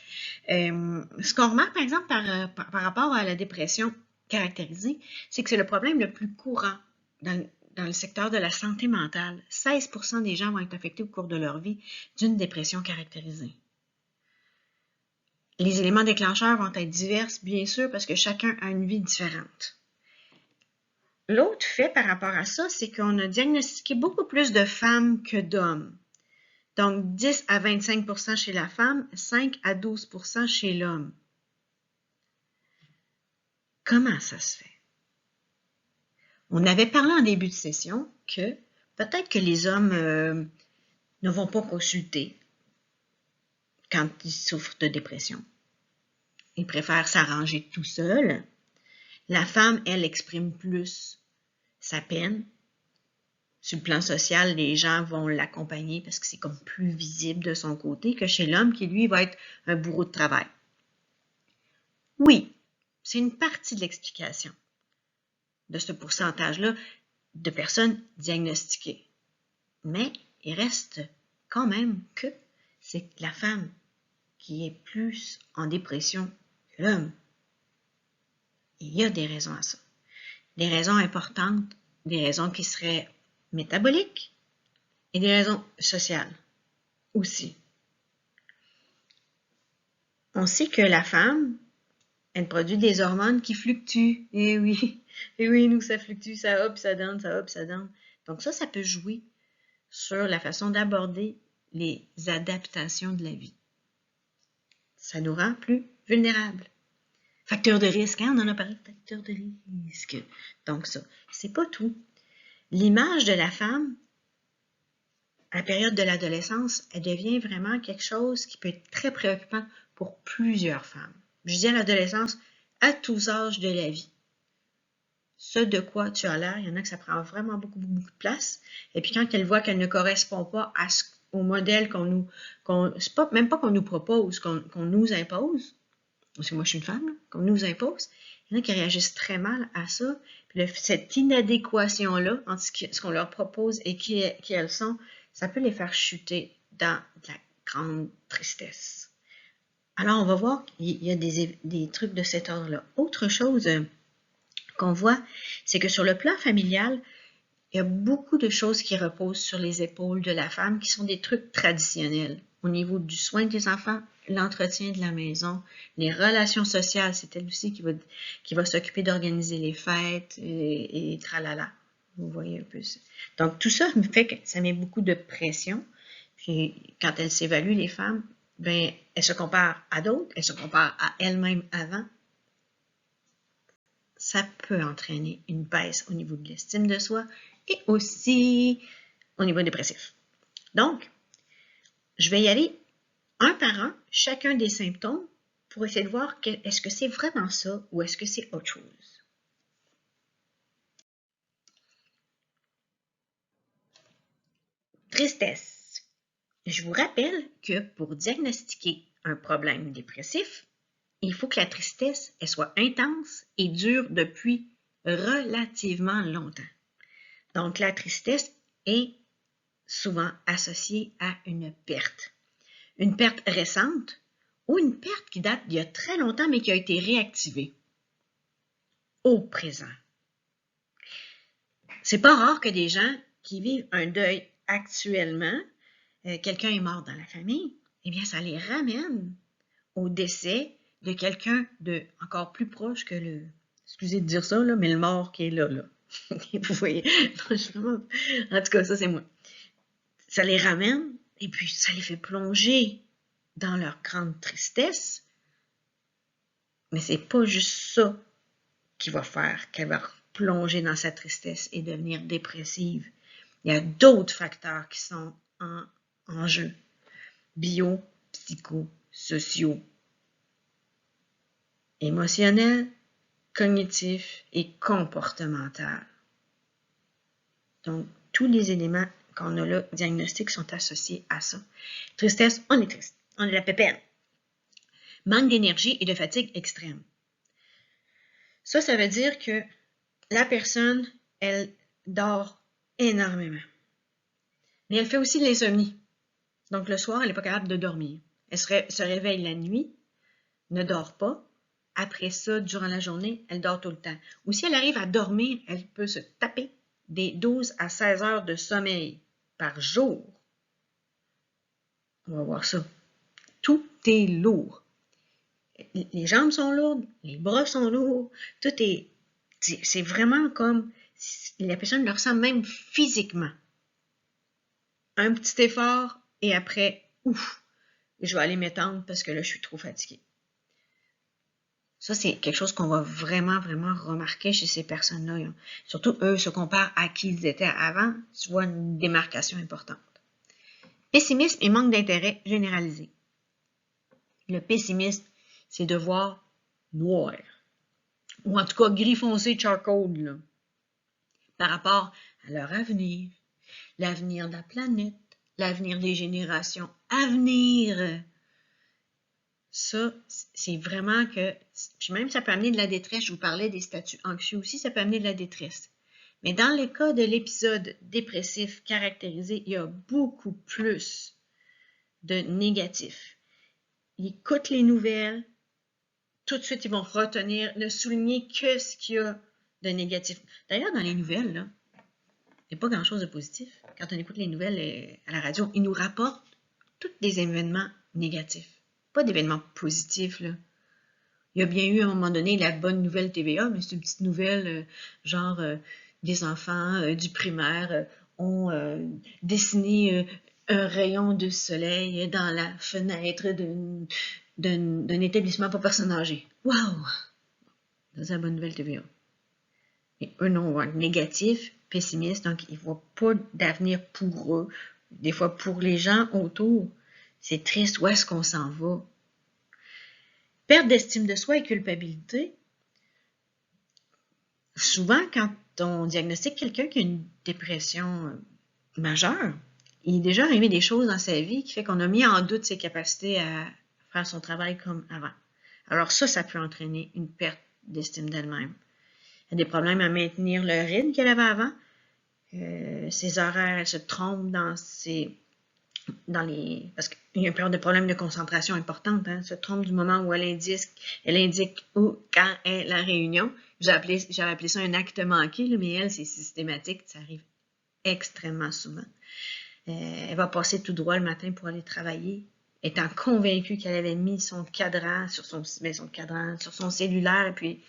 Ce qu'on remarque, par exemple, par rapport à la dépression caractérisée, c'est que c'est le problème le plus courant dans le secteur de la santé mentale. 16% des gens vont être affectés au cours de leur vie d'une dépression caractérisée. Les éléments déclencheurs vont être divers, bien sûr, parce que chacun a une vie différente. L'autre fait par rapport à ça, c'est qu'on a diagnostiqué beaucoup plus de femmes que d'hommes. Donc, 10 à 25% chez la femme, 5 à 12% chez l'homme. Comment ça se fait? On avait parlé en début de session que peut-être que les hommes ne vont pas consulter quand ils souffrent de dépression. Ils préfèrent s'arranger tout seuls. La femme, elle, exprime plus sa peine. Sur le plan social, les gens vont l'accompagner parce que c'est comme plus visible de son côté que chez l'homme qui, lui, va être un bourreau de travail. Oui, c'est une partie de l'explication de ce pourcentage-là de personnes diagnostiquées. Mais il reste quand même que c'est la femme qui est plus en dépression que l'homme. Il y a des raisons à ça. Des raisons importantes, des raisons qui seraient métaboliques et des raisons sociales aussi. On sait que la femme, elle produit des hormones qui fluctuent. Eh oui, nous, ça fluctue, ça hop, ça donne, ça hop, ça donne. Donc ça peut jouer sur la façon d'aborder les adaptations de la vie. Ça nous rend plus vulnérables. Facteur de risque, hein? On en a parlé de facteur de risque. Donc ça, c'est pas tout. L'image de la femme, à la période de l'adolescence, elle devient vraiment quelque chose qui peut être très préoccupant pour plusieurs femmes. Je dis à l'adolescence, à tous âges de la vie. Ce de quoi tu as l'air, il y en a que ça prend vraiment beaucoup de place. Et puis quand elle voit qu'elle ne correspond pas au modèle c'est pas, même pas qu'on nous propose, qu'on nous impose, parce que moi je suis une femme, qu'on nous impose, il y en a qui réagissent très mal à ça. Puis cette inadéquation-là entre ce qu'on leur propose et qui elles sont, ça peut les faire chuter dans de la grande tristesse. Alors, on va voir qu'il y a des trucs de cet ordre-là. Autre chose qu'on voit, c'est que sur le plan familial, il y a beaucoup de choses qui reposent sur les épaules de la femme qui sont des trucs traditionnels. Au niveau du soin des enfants, l'entretien de la maison, les relations sociales, c'est elle aussi qui va s'occuper d'organiser les fêtes et tralala. Vous voyez un peu ça. Donc, tout ça fait que ça met beaucoup de pression. Puis, quand elles s'évaluent, les femmes, ben, elles se comparent à d'autres, elles se comparent à elles-mêmes avant. Ça peut entraîner une baisse au niveau de l'estime de soi et aussi au niveau dépressif. Donc, je vais y aller un par un, chacun des symptômes, pour essayer de voir est-ce que c'est vraiment ça ou est-ce que c'est autre chose. Tristesse. Je vous rappelle que pour diagnostiquer un problème dépressif, il faut que la tristesse elle soit intense et dure depuis relativement longtemps. Donc, la tristesse est souvent associée à une perte récente ou une perte qui date d'il y a très longtemps mais qui a été réactivée au présent. C'est pas rare que des gens qui vivent un deuil actuellement, quelqu'un est mort dans la famille, eh bien, ça les ramène au décès de quelqu'un de encore plus proche que le, excusez de dire ça, là, mais le mort qui est là. Vous voyez, en tout cas, ça c'est moi. Ça les ramène et puis ça les fait plonger dans leur grande tristesse. Mais c'est pas juste ça qui va faire qu'elle va plonger dans sa tristesse et devenir dépressive. Il y a d'autres facteurs qui sont en jeu. Bio, psycho, sociaux, émotionnels, cognitifs et comportementaux. Donc, tous les éléments qu'on a là, diagnostiques, sont associés à ça. Tristesse, on est triste. On est la pépère. Manque d'énergie et de fatigue extrême. Ça veut dire que la personne, elle dort énormément. Mais elle fait aussi de l'insomnie. Donc, le soir, elle n'est pas capable de dormir. Elle se réveille la nuit, ne dort pas. Après ça, durant la journée, elle dort tout le temps. Ou si elle arrive à dormir, elle peut se taper des 12 à 16 heures de sommeil par jour. On va voir ça. Tout est lourd. Les jambes sont lourdes, les bras sont lourds, tout est... C'est vraiment comme... La personne le ressent même physiquement. Un petit effort et après, ouf, je vais aller m'étendre parce que là, je suis trop fatiguée. Ça, c'est quelque chose qu'on va vraiment, vraiment remarquer chez ces personnes-là. Surtout, eux se comparent à qui ils étaient avant. Tu vois une démarcation importante. Pessimisme et manque d'intérêt généralisé. Le pessimisme, c'est de voir noir. Ou en tout cas, gris foncé, charcoal, là, par rapport à leur avenir, l'avenir de la planète, l'avenir des générations à venir. Ça, c'est vraiment que... Puis même, ça peut amener de la détresse. Je vous parlais des statuts anxieux aussi, ça peut amener de la détresse. Mais dans le cas de l'épisode dépressif caractérisé, il y a beaucoup plus de négatifs. Ils écoutent les nouvelles, tout de suite, ils vont retenir, ne souligner que ce qu'il y a de négatif. D'ailleurs, dans les nouvelles, là, il n'y a pas grand-chose de positif. Quand on écoute les nouvelles à la radio, ils nous rapportent tous des événements négatifs. Pas d'événements positifs, là. Il y a bien eu à un moment donné la bonne nouvelle TVA, mais c'est une petite nouvelle genre des enfants du primaire ont dessiné un rayon de soleil dans la fenêtre d'un établissement pour personnes âgées. Waouh! C'est la bonne nouvelle TVA. Et eux, non, négatif, pessimiste, donc ils ne voient pas d'avenir pour eux. Des fois, pour les gens autour, c'est triste, où est-ce qu'on s'en va? Perte d'estime de soi et culpabilité. Souvent, quand on diagnostique quelqu'un qui a une dépression majeure, il est déjà arrivé des choses dans sa vie qui fait qu'on a mis en doute ses capacités à faire son travail comme avant. Alors ça peut entraîner une perte d'estime d'elle-même. Elle a des problèmes à maintenir le rythme qu'elle avait avant. Ses horaires, elle se trompe parce qu'il y a plein de problèmes de concentration importantes. Elle se trompe du moment où elle indique où, quand est la réunion. J'avais appelé ça un acte manqué, mais elle, c'est systématique. Ça arrive extrêmement souvent. Elle va passer tout droit le matin pour aller travailler, étant convaincue qu'elle avait mis son cadran sur son cellulaire, et puis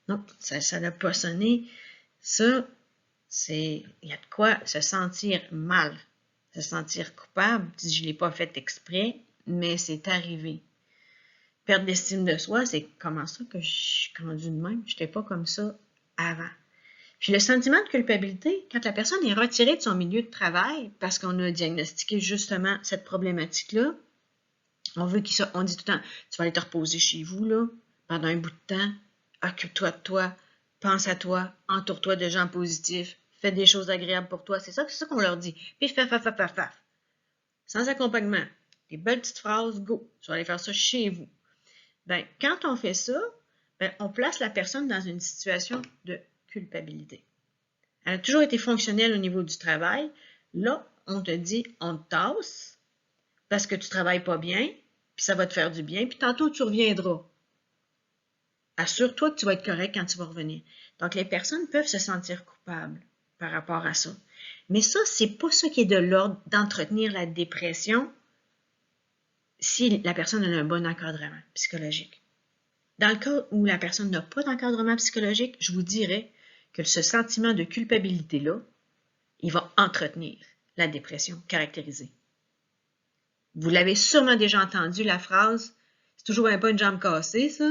non, ça n'a pas sonné. Ça, il y a de quoi se sentir mal, se sentir coupable. Je ne l'ai pas fait exprès, mais c'est arrivé. Perte d'estime de soi, c'est comment ça que je suis rendue de même? Je n'étais pas comme ça avant. Puis le sentiment de culpabilité, quand la personne est retirée de son milieu de travail parce qu'on a diagnostiqué justement cette problématique-là, on dit tout le temps, tu vas aller te reposer chez vous là, pendant un bout de temps, occupe-toi de toi, pense à toi, entoure-toi de gens positifs, fais des choses agréables pour toi. C'est ça qu'on leur dit. Puis faf. Sans accompagnement. des belles petites phrases, go, je vais aller faire ça chez vous. Ben, quand on fait ça, ben, on place la personne dans une situation de culpabilité. Elle a toujours été fonctionnelle au niveau du travail. Là, on te dit, on te tasse parce que tu ne travailles pas bien, puis ça va te faire du bien, puis tantôt tu reviendras. Assure-toi que tu vas être correct quand tu vas revenir. Donc, les personnes peuvent se sentir coupables par rapport à ça. Mais ça, c'est pas ça qui est de l'ordre d'entretenir la dépression si la personne a un bon encadrement psychologique. Dans le cas où la personne n'a pas d'encadrement psychologique, je vous dirais que ce sentiment de culpabilité-là, il va entretenir la dépression caractérisée. Vous l'avez sûrement déjà entendu, la phrase « c'est toujours un pas une jambe cassée, ça ».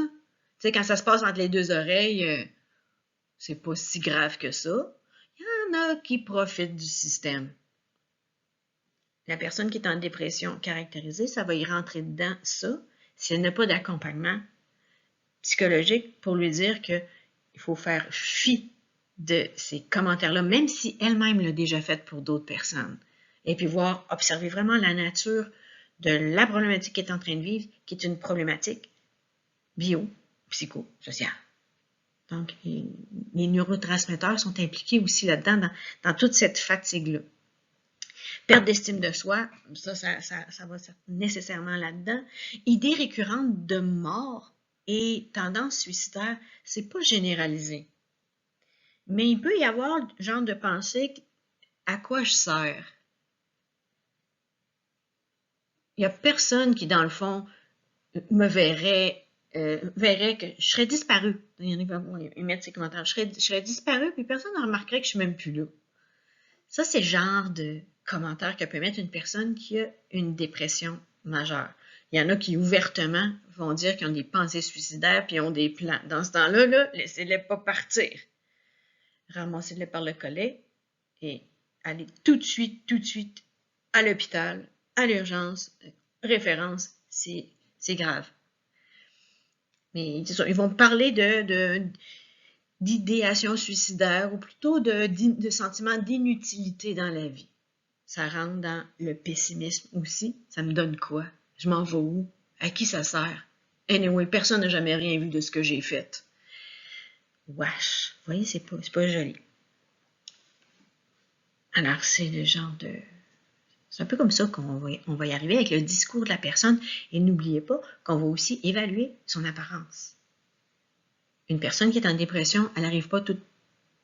Tu sais, quand ça se passe entre les deux oreilles, c'est pas si grave que ça. Il y en a qui profitent du système. La personne qui est en dépression caractérisée, ça va y rentrer dedans, ça, si elle n'a pas d'accompagnement psychologique pour lui dire qu'il faut faire fi de ces commentaires-là, même si elle-même l'a déjà fait pour d'autres personnes. Et puis observer vraiment la nature de la problématique qu'elle est en train de vivre, qui est une problématique bio-psychosociale. Donc, les neurotransmetteurs sont impliqués aussi là-dedans, dans toute cette fatigue-là. Perte d'estime de soi, ça va nécessairement là-dedans. Idées récurrentes de mort et tendance suicidaire, c'est pas généralisé. Mais il peut y avoir le genre de pensée, à quoi je sers? Il n'y a personne qui, dans le fond, me verrait que je serais disparue. Il y en a qui vont émettre ces commentaires. Je serais disparue, puis personne ne remarquerait que je ne suis même plus là. Ça, c'est le genre de commentaire que peut mettre une personne qui a une dépression majeure. Il y en a qui, ouvertement, vont dire qu'ils ont des pensées suicidaires puis ils ont des plans. Dans ce temps-là, laissez-les pas partir. Ramassez-les par le collet et allez tout de suite à l'hôpital, à l'urgence, référence, c'est grave. Mais ils vont parler d'idéation suicidaire ou plutôt de sentiment d'inutilité dans la vie. Ça rentre dans le pessimisme aussi. Ça me donne quoi? Je m'en vais où? À qui ça sert? Anyway, personne n'a jamais rien vu de ce que j'ai fait. Wesh! Vous voyez, c'est pas joli. Alors, c'est le genre de... C'est un peu comme ça qu'on va y arriver avec le discours de la personne. Et n'oubliez pas qu'on va aussi évaluer son apparence. Une personne qui est en dépression, elle n'arrive pas toute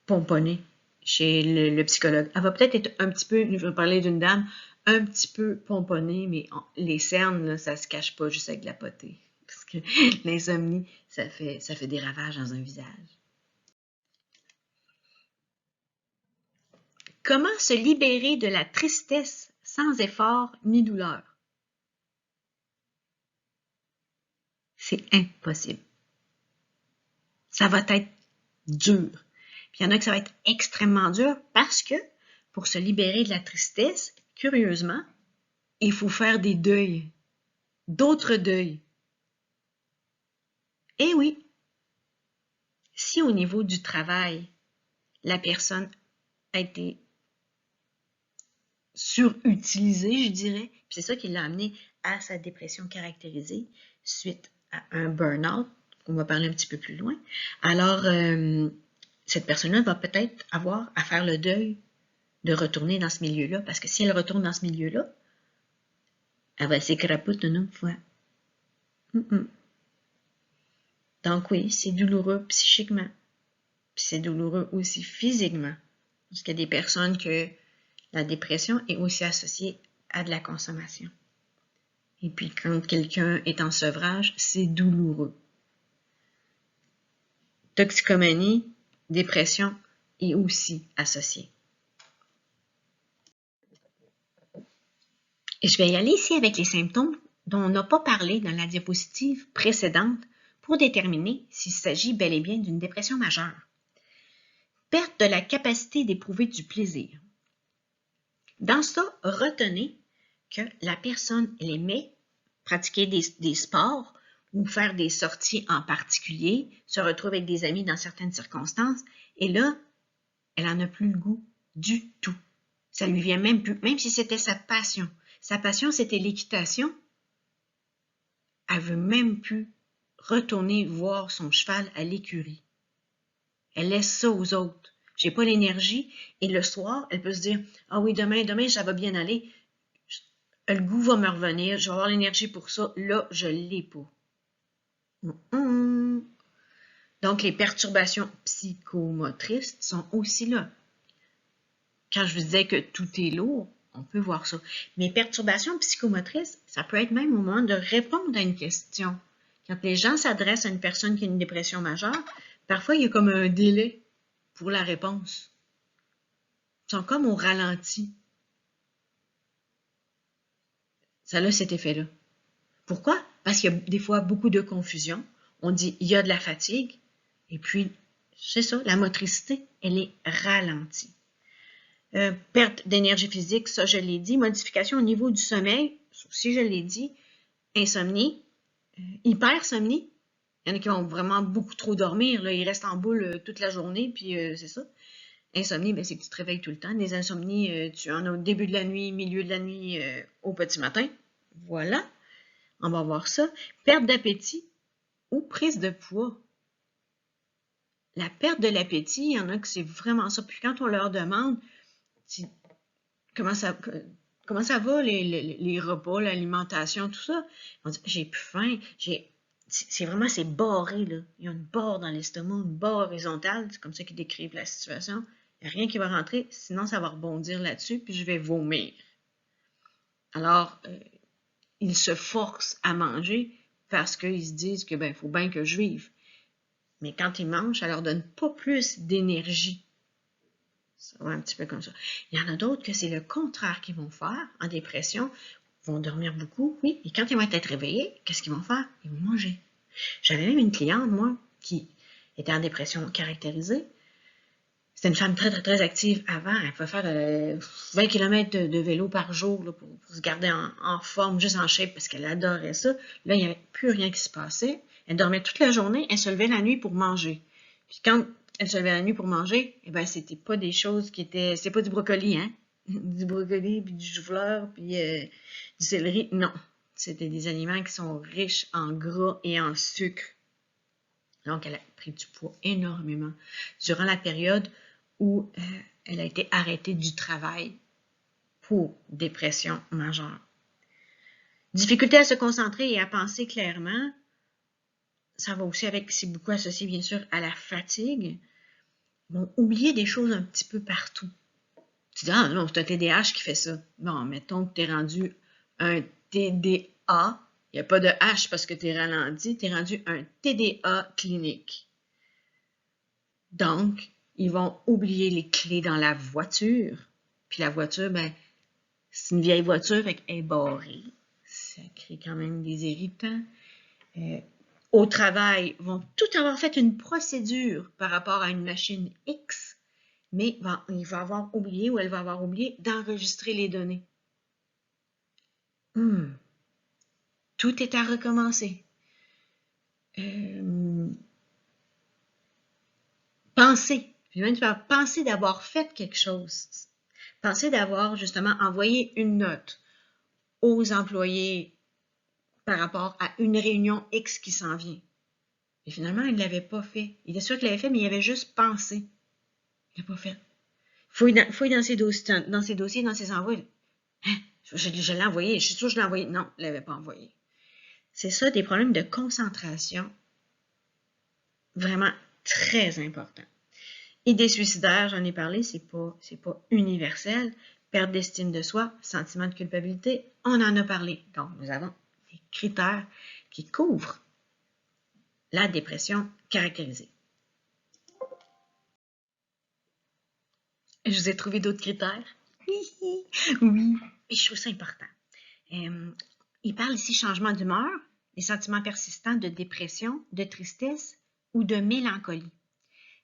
pomponnée chez le psychologue. Elle va peut-être être un petit peu, je vais parler d'une dame, un petit peu pomponnée, mais les cernes, là, ça ne se cache pas juste avec de la potée. Parce que l'insomnie, ça fait des ravages dans un visage. Comment se libérer de la tristesse sans effort ni douleur? C'est impossible. Ça va être dur. Puis il y en a que ça va être extrêmement dur parce que pour se libérer de la tristesse, curieusement, il faut faire des deuils, d'autres deuils. Eh oui, si au niveau du travail, la personne a été surutilisée, je dirais, puis c'est ça qui l'a amené à sa dépression caractérisée suite à un burn-out, on va parler un petit peu plus loin, alors cette personne-là va peut-être avoir à faire le deuil de retourner dans ce milieu-là, parce que si elle retourne dans ce milieu-là, elle va s'écrapoute une autre fois. Donc oui, c'est douloureux psychiquement, puis c'est douloureux aussi physiquement, parce qu'il y a des personnes que la dépression est aussi associée à de la consommation. Et puis quand quelqu'un est en sevrage, c'est douloureux. Toxicomanie, dépression est aussi associée. Et je vais y aller ici avec les symptômes dont on n'a pas parlé dans la diapositive précédente pour déterminer s'il s'agit bel et bien d'une dépression majeure. Perte de la capacité d'éprouver du plaisir. Dans ça, retenez que la personne, elle aimait pratiquer des sports ou faire des sorties en particulier, se retrouver avec des amis dans certaines circonstances, et là, elle n'en a plus le goût du tout. Ça lui vient même plus, même si c'était sa passion. Sa passion, c'était l'équitation, elle veut même plus retourner voir son cheval à l'écurie. Elle laisse ça aux autres. J'ai pas l'énergie. Et le soir, elle peut se dire, ah oui, demain, ça va bien aller. Le goût va me revenir. Je vais avoir l'énergie pour ça. Là, je l'ai pas. Donc, les perturbations psychomotrices sont aussi là. Quand je vous disais que tout est lourd, on peut voir ça. Mais perturbations psychomotrices, ça peut être même au moment de répondre à une question. Quand les gens s'adressent à une personne qui a une dépression majeure, parfois il y a comme un délai pour la réponse. Ils sont comme au ralenti. Ça a cet effet-là. Pourquoi? Parce qu'il y a des fois beaucoup de confusion. On dit il y a de la fatigue, et puis, c'est ça, la motricité, elle est ralentie. Perte d'énergie physique, ça je l'ai dit. Modification au niveau du sommeil, ça aussi je l'ai dit. Insomnie, hypersomnie. Il y en a qui vont vraiment beaucoup trop dormir, là. Ils restent en boule toute la journée, puis c'est ça. Insomnie, ben, c'est que tu te réveilles tout le temps. Des insomnies, tu en as au début de la nuit, milieu de la nuit, au petit matin. Voilà, on va voir ça. Perte d'appétit ou prise de poids. La perte de l'appétit, il y en a que c'est vraiment ça. Puis quand on leur demande comment ça va, les repas, l'alimentation, tout ça, on dit j'ai plus faim, c'est barré, là. Il y a une barre dans l'estomac, une barre horizontale, c'est comme ça qu'ils décrivent la situation. Il n'y a rien qui va rentrer, sinon ça va rebondir là-dessus, puis je vais vomir. Alors, ils se forcent à manger parce qu'ils se disent que ben, faut bien que je vive. Mais quand ils mangent, ça leur donne pas plus d'énergie. Ça va un petit peu comme ça. Il y en a d'autres que c'est le contraire qu'ils vont faire en dépression. Ils vont dormir beaucoup, oui. Et quand ils vont être réveillés, qu'est-ce qu'ils vont faire? Ils vont manger. J'avais même une cliente, moi, qui était en dépression caractérisée. C'était une femme très, très, très active avant. Elle pouvait faire 20 km de vélo par jour là, pour se garder en forme, juste en shape, parce qu'elle adorait ça. Là, il n'y avait plus rien qui se passait. Elle dormait toute la journée. Elle se levait la nuit pour manger. Puis quand elle se levait la nuit pour manger, eh ben, c'était pas des choses qui étaient... C'est pas du brocoli, hein? Du brocoli, puis du chou-fleur, puis du céleri. Non. C'était des aliments qui sont riches en gras et en sucre. Donc, elle a pris du poids énormément durant la période où elle a été arrêtée du travail pour dépression majeure. Difficulté à se concentrer et à penser clairement, ça va aussi avec, c'est beaucoup associé bien sûr à la fatigue. Ils vont oublier des choses un petit peu partout. Tu dis, ah non, c'est un TDAH qui fait ça. Bon, mettons que tu es rendu un TDA, il n'y a pas de H parce que tu es ralenti, tu es rendu un TDA clinique. Donc, ils vont oublier les clés dans la voiture. Puis la voiture, ben, c'est une vieille voiture, fait qu'elle est barrée. Ça crée quand même des irritants. Au travail, ils vont tout avoir fait une procédure par rapport à une machine X, mais il va avoir oublié ou elle va avoir oublié d'enregistrer les données. Tout est à recommencer. Penser. Je vais même faire penser d'avoir fait quelque chose. Penser d'avoir justement envoyé une note aux employés par rapport à une réunion X qui s'en vient. Et finalement, il ne l'avait pas fait. Il est sûr qu'il l'avait fait, mais il avait juste pensé. Il l'a pas fait. Fouille dans ses dossiers, dans ses envois. Hein? Je l'ai envoyé. Je suis sûre que je l'ai envoyé. Non, il ne l'avait pas envoyé. C'est ça, des problèmes de concentration vraiment très importants. Idées suicidaires, j'en ai parlé, c'est pas universel. Perte d'estime de soi, sentiment de culpabilité, on en a parlé. Donc, nous avons des critères qui couvrent la dépression caractérisée. Je vous ai trouvé d'autres critères? Oui, et je trouve ça important. Il parle ici changement d'humeur, des sentiments persistants de dépression, de tristesse ou de mélancolie.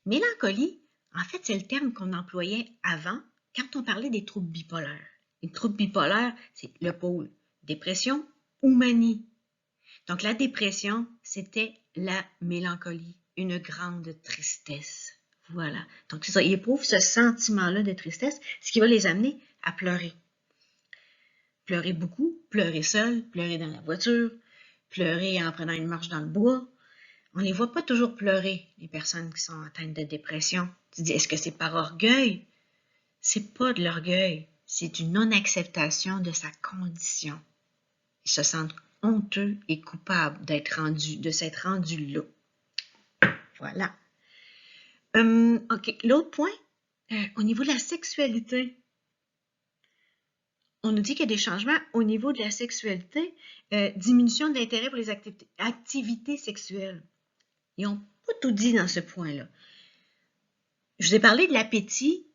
Mélancolie, en fait, c'est le terme qu'on employait avant quand on parlait des troubles bipolaires. Les troubles bipolaires, c'est le pôle dépression ou manie. Donc, la dépression, c'était la mélancolie, une grande tristesse. Voilà. Donc, c'est ça. Ils éprouvent ce sentiment-là de tristesse, ce qui va les amener à pleurer. Pleurer beaucoup, pleurer seul, pleurer dans la voiture, pleurer en prenant une marche dans le bois. On ne les voit pas toujours pleurer, les personnes qui sont atteintes de dépression. Tu dis, est-ce que c'est par orgueil? C'est pas de l'orgueil, c'est une non-acceptation de sa condition. Ils se sentent honteux et coupables de s'être rendus là. Voilà. OK. L'autre point, au niveau de la sexualité, on nous dit qu'il y a des changements au niveau de la sexualité, diminution de l'intérêt pour les activités sexuelles. Ils n'ont pas tout dit dans ce point-là. Je vous ai parlé de l'appétit.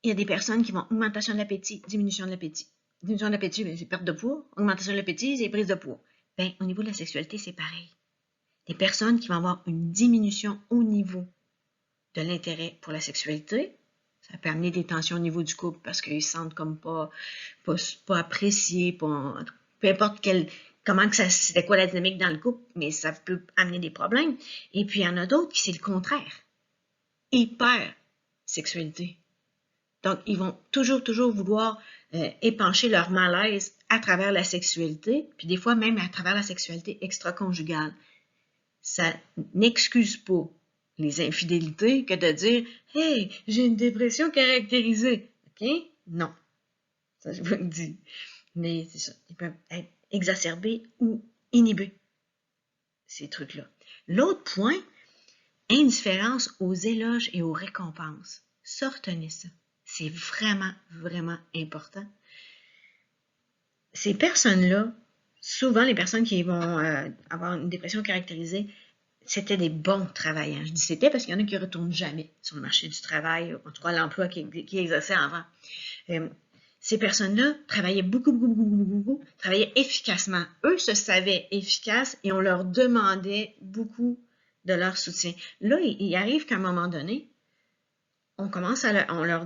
Il y a des personnes qui vont augmentation de l'appétit, diminution de l'appétit. Diminution de l'appétit, c'est perte de poids. Augmentation de l'appétit, c'est prise de poids. Bien, au niveau de la sexualité, c'est pareil. Des personnes qui vont avoir une diminution au niveau de l'intérêt pour la sexualité, ça peut amener des tensions au niveau du couple parce qu'ils se sentent comme pas appréciés, peu importe comment que c'était quoi la dynamique dans le couple, mais ça peut amener des problèmes. Et puis, il y en a d'autres qui c'est le contraire. Hyper sexualité. Donc, ils vont toujours vouloir épancher leur malaise à travers la sexualité, puis des fois même à travers la sexualité extra-conjugale. Ça n'excuse pas les infidélités que de dire « Hey, j'ai une dépression caractérisée. » OK? Non. Ça, je vous le dis. Mais c'est ça. Ils peuvent être exacerbés ou inhibés, ces trucs-là. L'autre point, indifférence aux éloges et aux récompenses. Ça, retenez ça. C'est vraiment, vraiment important. Ces personnes-là, souvent les personnes qui vont avoir une dépression caractérisée, c'était des bons travailleurs. Je dis c'était parce qu'il y en a qui ne retournent jamais sur le marché du travail, en tout cas l'emploi qui exerçait avant. Ces personnes-là travaillaient beaucoup, travaillaient efficacement. Eux se savaient efficaces et on leur demandait beaucoup de leur soutien. Là, il arrive qu'à un moment donné, on leur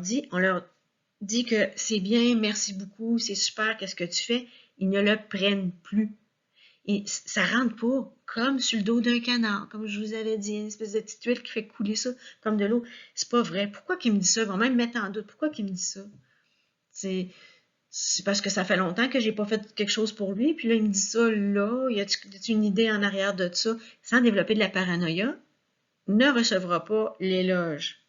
dit que c'est bien, merci beaucoup, c'est super, qu'est-ce que tu fais? Ils ne le prennent plus. Et ça rentre pas comme sur le dos d'un canard, comme je vous avais dit, une espèce de petite huile qui fait couler ça comme de l'eau. C'est pas vrai. Pourquoi qu'il me dit ça? Ils vont même me mettre en doute. Pourquoi qu'il me dit ça? C'est parce que ça fait longtemps que j'ai pas fait quelque chose pour lui, puis là, il me dit ça là. Y a-t-il une idée en arrière de ça? Sans développer de la paranoïa, ne recevra pas l'éloge.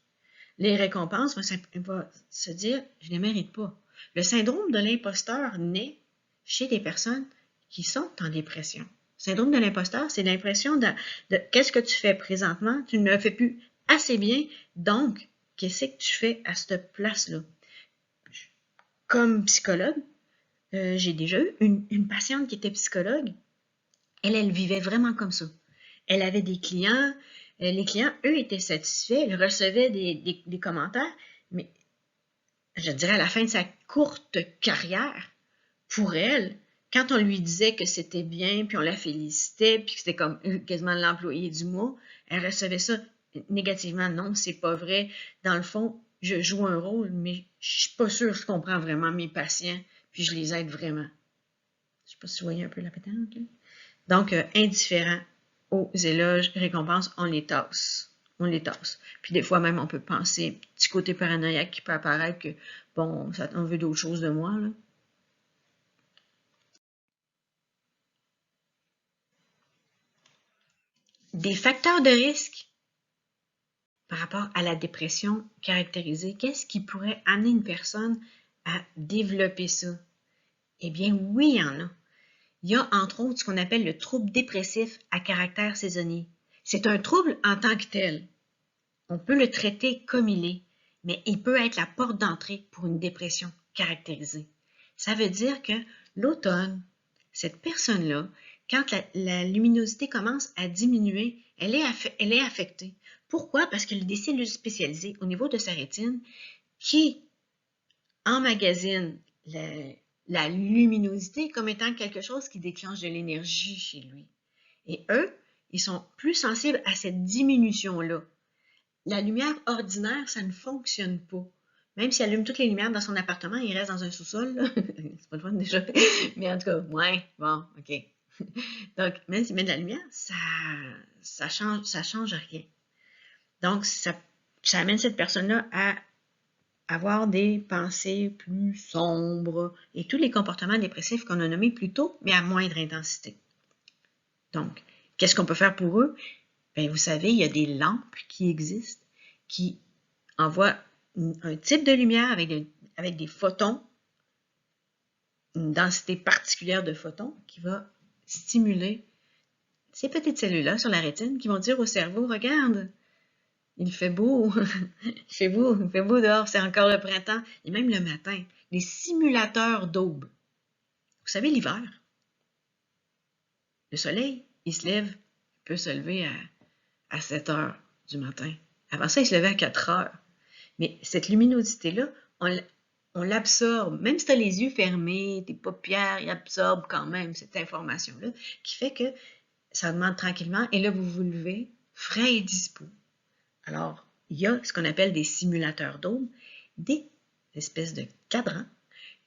Les récompenses vont se dire « je ne les mérite pas ». Le syndrome de l'imposteur naît chez des personnes qui sont en dépression. Le syndrome de l'imposteur, c'est l'impression de qu'est-ce que tu fais présentement, tu ne le fais plus assez bien, donc qu'est-ce que tu fais à cette place-là? Comme psychologue, j'ai déjà eu une patiente qui était psychologue. Elle vivait vraiment comme ça. Elle avait des clients, les clients, eux, étaient satisfaits, ils recevaient des commentaires, mais je dirais à la fin de sa courte carrière, pour elle, quand on lui disait que c'était bien, puis on la félicitait, puis que c'était comme quasiment l'employé du mois, elle recevait ça négativement. Non, c'est pas vrai. Dans le fond, je joue un rôle, mais je suis pas sûre que je comprends vraiment mes patients, puis je les aide vraiment. Je sais pas si vous voyez un peu la patente, là. Donc, indifférent aux éloges, récompenses, on les tasse. On les tasse. Puis des fois même, on peut penser, petit côté paranoïaque qui peut apparaître que, bon, on veut d'autres choses de moi, là. Des facteurs de risque par rapport à la dépression caractérisée, qu'est-ce qui pourrait amener une personne à développer ça? Eh bien, oui, il y en a. Il y a entre autres ce qu'on appelle le trouble dépressif à caractère saisonnier. C'est un trouble en tant que tel. On peut le traiter comme il est, mais il peut être la porte d'entrée pour une dépression caractérisée. Ça veut dire que l'automne, cette personne-là, quand la luminosité commence à diminuer, elle est affectée. Pourquoi? Parce qu'il y a des cellules spécialisées au niveau de sa rétine qui emmagasinent la luminosité comme étant quelque chose qui déclenche de l'énergie chez lui. Et eux, ils sont plus sensibles à cette diminution-là. La lumière ordinaire, ça ne fonctionne pas. Même s'il allume toutes les lumières dans son appartement, il reste dans un sous-sol. C'est pas le fun déjà. Mais en tout cas, ouais, bon, OK. Donc, même s'il met de la lumière, ça change rien. Donc, ça amène cette personne-là à avoir des pensées plus sombres et tous les comportements dépressifs qu'on a nommés plus tôt, mais à moindre intensité. Donc, qu'est-ce qu'on peut faire pour eux? Bien, vous savez, il y a des lampes qui existent qui envoient un type de lumière avec des photons, une densité particulière de photons qui va stimuler ces petites cellules-là sur la rétine qui vont dire au cerveau, regarde, il fait beau, il fait beau dehors, c'est encore le printemps. Et même le matin, les simulateurs d'aube. Vous savez, l'hiver, le soleil, il se lève, il peut se lever à 7 heures du matin. Avant ça, il se levait à 4 heures. Mais cette luminosité-là, on l'absorbe. Même si tu as les yeux fermés, tes paupières, ils absorbent quand même cette information-là, qui fait que ça augmente tranquillement. Et là, vous vous levez frais et dispo. Alors, il y a ce qu'on appelle des simulateurs d'aube, des espèces de cadrans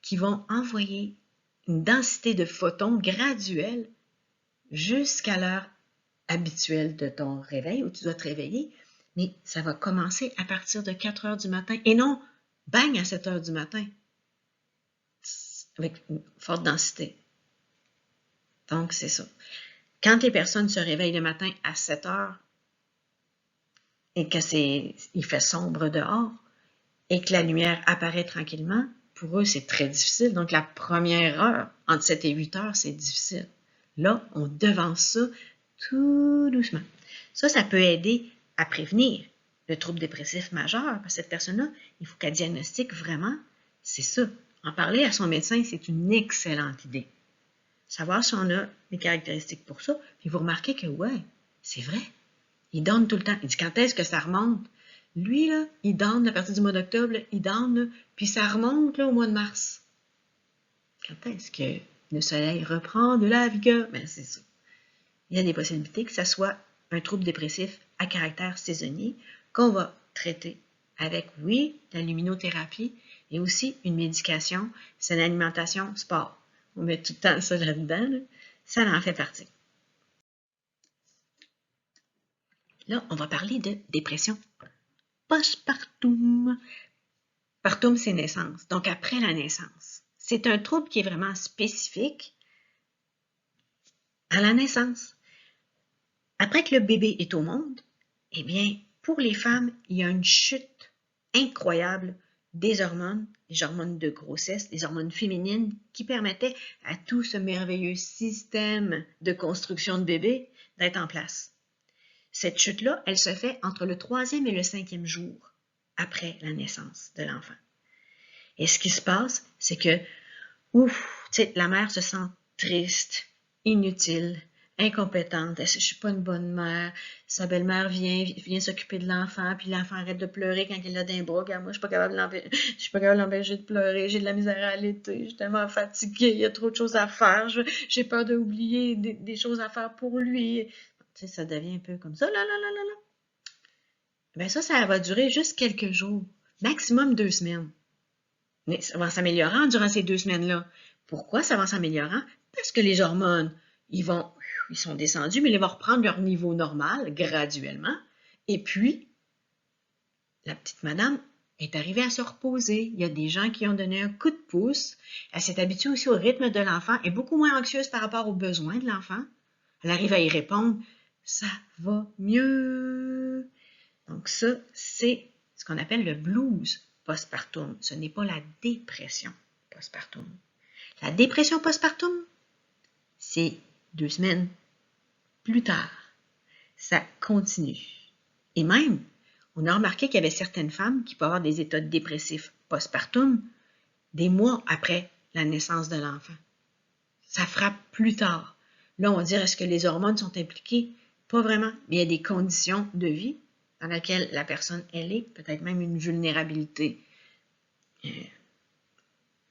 qui vont envoyer une densité de photons graduelle jusqu'à l'heure habituelle de ton réveil, où tu dois te réveiller, mais ça va commencer à partir de 4 heures du matin et non, bang, à 7 heures du matin, avec une forte densité. Donc, c'est ça. Quand les personnes se réveillent le matin à 7 heures et qu'il fait sombre dehors et que la lumière apparaît tranquillement, pour eux, c'est très difficile. Donc, la première heure, entre 7 et 8 heures, c'est difficile. Là, on devance ça tout doucement. Ça peut aider à prévenir le trouble dépressif majeur, parce que cette personne-là, il faut qu'elle diagnostique vraiment, c'est ça. En parler à son médecin, c'est une excellente idée. Savoir si on a des caractéristiques pour ça, puis vous remarquez que, ouais, c'est vrai, il donne tout le temps. Il dit, quand est-ce que ça remonte? Lui, là, il donne à partir du mois d'octobre, il donne, puis ça remonte là, au mois de mars. Quand est-ce que le soleil reprend de la vigueur? Ben, c'est ça. Il y a des possibilités que ça soit un trouble dépressif à caractère saisonnier qu'on va traiter avec, oui, la luminothérapie et aussi une médication, c'est l'alimentation sport. On met tout le temps ça là-dedans, là. Ça en fait partie. Là, on va parler de dépression postpartum. Partum, c'est naissance, donc après la naissance. C'est un trouble qui est vraiment spécifique à la naissance. Après que le bébé est au monde, eh bien, pour les femmes, il y a une chute incroyable des hormones, les hormones de grossesse, les hormones féminines qui permettaient à tout ce merveilleux système de construction de bébé d'être en place. Cette chute-là, elle se fait entre le 3e et le 5e jour après la naissance de l'enfant. Et ce qui se passe, c'est que, la mère se sent triste, inutile, incompétente. Je suis pas une bonne mère. Sa belle-mère vient s'occuper de l'enfant, puis l'enfant arrête de pleurer quand il l'a dans les bras. Moi, je suis pas capable de l'empêcher de pleurer. J'ai de la misère à allaiter. Je suis tellement fatiguée. Il y a trop de choses à faire. J'ai peur d'oublier des choses à faire pour lui. Ça devient un peu comme ça. Ben ça va durer juste quelques jours. Maximum 2 semaines. Mais ça va en s'améliorant durant ces 2 semaines-là. Pourquoi ça va en s'améliorant? Parce que les hormones, ils sont descendus, mais ils vont reprendre leur niveau normal graduellement. Et puis, la petite madame est arrivée à se reposer. Il y a des gens qui ont donné un coup de pouce. Elle s'est habituée aussi au rythme de l'enfant. Elle est beaucoup moins anxieuse par rapport aux besoins de l'enfant. Elle arrive à y répondre. Ça va mieux. Donc ça, c'est ce qu'on appelle le blues postpartum. Ce n'est pas la dépression postpartum. La dépression postpartum, c'est 2 semaines plus tard. Ça continue. Et même, on a remarqué qu'il y avait certaines femmes qui peuvent avoir des états dépressifs postpartum des mois après la naissance de l'enfant. Ça frappe plus tard. Là, on va dire, est-ce que les hormones sont impliquées? Pas vraiment. Mais il y a des conditions de vie dans lesquelles la personne, elle est, peut-être même une vulnérabilité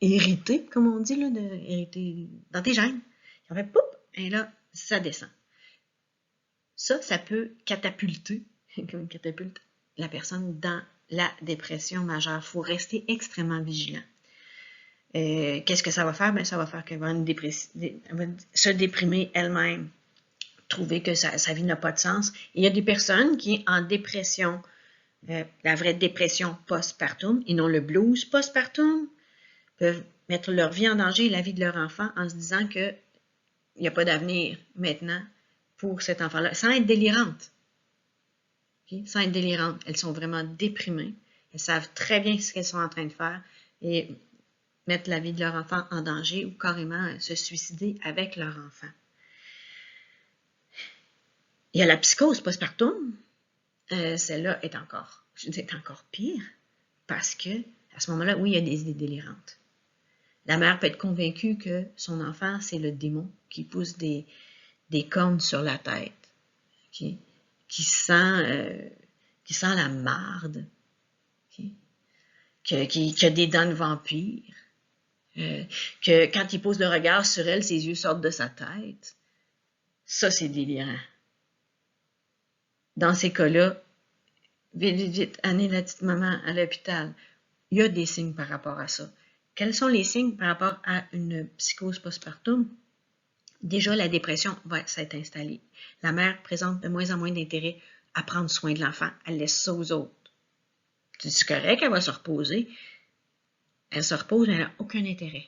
héritée, comme on dit, là, héritée dans tes gènes. En fait, poup, et là, ça descend. Ça peut catapulter, comme une catapulte, la personne dans la dépression majeure. Il faut rester extrêmement vigilant. Qu'est-ce que ça va faire? Ça va faire qu'elle va se déprimer elle-même, trouver que sa vie n'a pas de sens. Et il y a des personnes qui, en dépression, la vraie dépression postpartum, et non le blues postpartum, peuvent mettre leur vie en danger et la vie de leur enfant en se disant qu'il n'y a pas d'avenir maintenant pour cet enfant-là, sans être délirantes. Okay? Sans être délirantes. Elles sont vraiment déprimées. Elles savent très bien ce qu'elles sont en train de faire et mettre la vie de leur enfant en danger ou carrément se suicider avec leur enfant. Il y a la psychose postpartum. Celle-là est encore pire parce que à ce moment-là, oui, il y a des idées délirantes. La mère peut être convaincue que son enfant, c'est le démon qui pousse des cornes sur la tête, okay? qui sent la marde, okay? qui a des dents de vampire, que quand il pose le regard sur elle, ses yeux sortent de sa tête. Ça, c'est délirant. Dans ces cas-là, vite, amenez la petite maman à l'hôpital. Il y a des signes par rapport à ça. Quels sont les signes par rapport à une psychose postpartum? Déjà, la dépression va s'être installée. La mère présente de moins en moins d'intérêt à prendre soin de l'enfant. Elle laisse ça aux autres. C'est correct, elle va se reposer. Elle se repose, mais elle n'a aucun intérêt.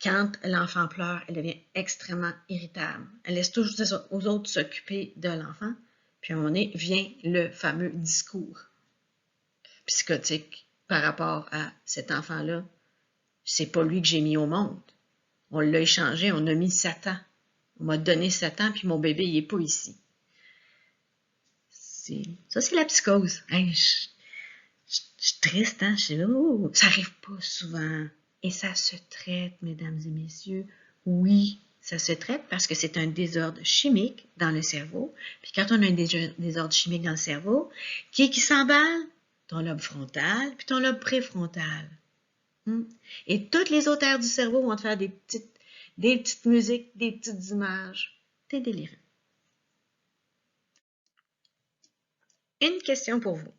Quand l'enfant pleure, elle devient extrêmement irritable. Elle laisse toujours aux autres s'occuper de l'enfant. Puis à un moment donné, vient le fameux discours psychotique par rapport à cet enfant-là. C'est pas lui que j'ai mis au monde. On l'a échangé, on a mis Satan. On m'a donné Satan, puis mon bébé, il n'est pas ici. Ça, c'est la psychose. Hey, je suis triste, hein? Ça n'arrive pas souvent. Et ça se traite, mesdames et messieurs. Oui, ça se traite parce que c'est un désordre chimique dans le cerveau. Puis quand on a un désordre chimique dans le cerveau, qui s'emballe? Ton lobe frontal, puis ton lobe préfrontal. Et toutes les autres aires du cerveau vont te faire des petites musiques, des petites images. T'es délirant. Une question pour vous.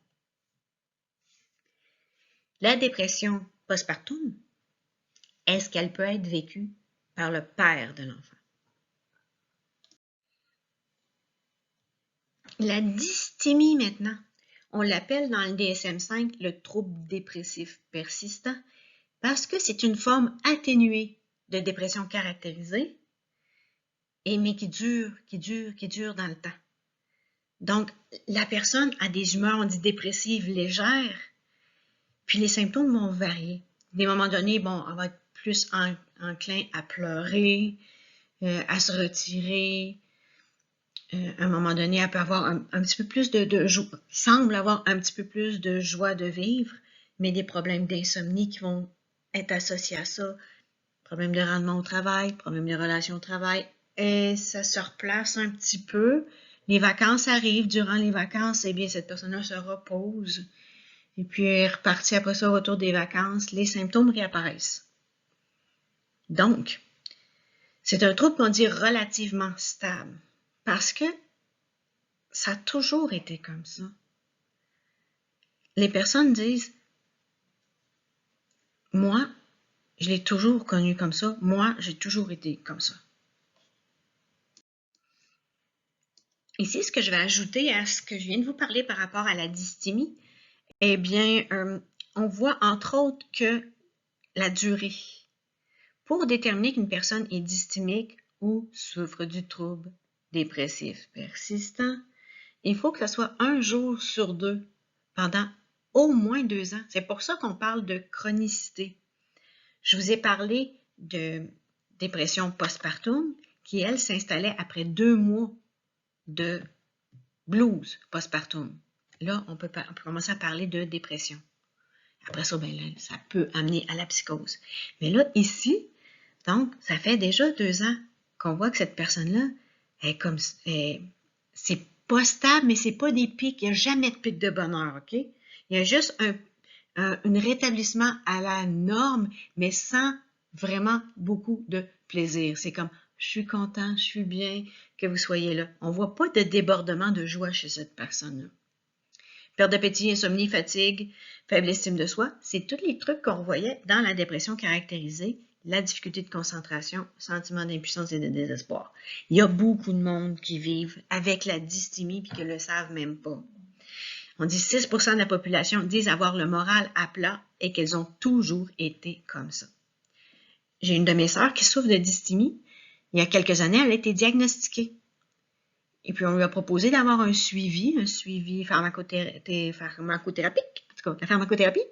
La dépression postpartum, est-ce qu'elle peut être vécue par le père de l'enfant? La dysthymie maintenant, on l'appelle dans le DSM-5 le trouble dépressif persistant parce que c'est une forme atténuée de dépression caractérisée, mais qui dure dans le temps. Donc, la personne a des humeurs, on dit dépressives légères, puis les symptômes vont varier. À des moments donnés, on va être plus enclin à pleurer, à se retirer. À un moment donné, elle peut avoir un petit peu plus de joie, semble avoir un petit peu plus de joie de vivre, mais des problèmes d'insomnie qui vont être associés à ça. Problèmes de rendement au travail, problèmes de relations au travail, et ça se replace un petit peu. Les vacances arrivent. Durant les vacances, eh bien, cette personne-là se repose. Et puis, elle est repartie après ça, au retour des vacances, les symptômes réapparaissent. Donc, c'est un trouble qu'on dit relativement stable parce que ça a toujours été comme ça. Les personnes disent, moi, je l'ai toujours connu comme ça. Moi, j'ai toujours été comme ça. Ici, ce que je vais ajouter à ce que je viens de vous parler par rapport à la dysthymie, eh bien, on voit entre autres que la durée. Pour déterminer qu'une personne est dysthymique ou souffre du trouble dépressif persistant, il faut que ce soit 1 jour sur 2 pendant au moins 2 ans. C'est pour ça qu'on parle de chronicité. Je vous ai parlé de dépression postpartum qui, elle, s'installait après 2 mois de blues postpartum. Là, on peut commencer à parler de dépression. Après ça, ça peut amener à la psychose. Mais là, ici, donc, ça fait déjà 2 ans qu'on voit que cette personne-là c'est pas stable, mais c'est pas des pics. Il n'y a jamais de pic de bonheur, OK? Il y a juste un rétablissement à la norme, mais sans vraiment beaucoup de plaisir. C'est comme, je suis content, je suis bien que vous soyez là. On ne voit pas de débordement de joie chez cette personne-là. Perte d'appétit, insomnie, fatigue, faible estime de soi, c'est tous les trucs qu'on voyait dans la dépression caractérisée, la difficulté de concentration, sentiment d'impuissance et de désespoir. Il y a beaucoup de monde qui vivent avec la dysthymie et qui ne le savent même pas. On dit 6% de la population disent avoir le moral à plat et qu'elles ont toujours été comme ça. J'ai une de mes sœurs qui souffre de dysthymie. Il y a quelques années, elle a été diagnostiquée. Et puis, on lui a proposé d'avoir un suivi pharmacothérapique, en tout cas, la pharmacothérapie,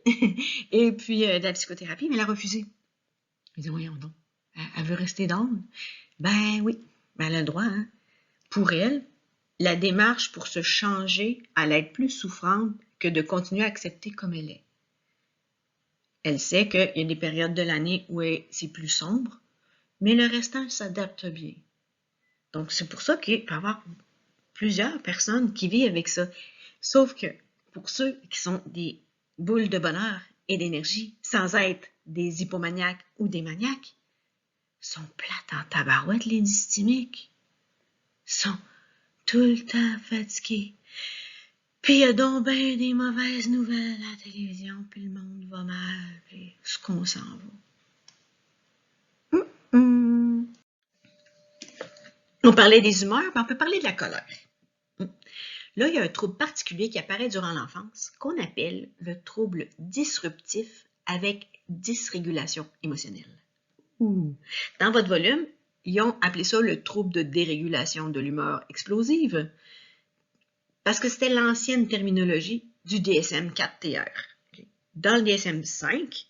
et puis de la psychothérapie, mais elle a refusé. Il dit, voyons donc, elle veut rester down. Ben oui, ben elle a le droit, hein. Pour elle, la démarche pour se changer allait être plus souffrante que de continuer à accepter comme elle est. Elle sait qu'il y a des périodes de l'année où c'est plus sombre, mais le restant s'adapte bien. Donc, c'est pour ça qu'il peut y avoir plusieurs personnes qui vivent avec ça. Sauf que pour ceux qui sont des boules de bonheur et d'énergie, sans être des hypomaniaques ou des maniaques, sont plates en tabarouette, les dysthymiques. Sont tout le temps fatigués. Puis il y a donc bien des mauvaises nouvelles à la télévision, puis le monde va mal, puis ce qu'on s'en va. On parlait des humeurs, mais on peut parler de la colère. Là, il y a un trouble particulier qui apparaît durant l'enfance qu'on appelle le trouble disruptif avec dysrégulation émotionnelle. Dans votre volume, ils ont appelé ça le trouble de dérégulation de l'humeur explosive parce que c'était l'ancienne terminologie du DSM-4-TR. Dans le DSM-5,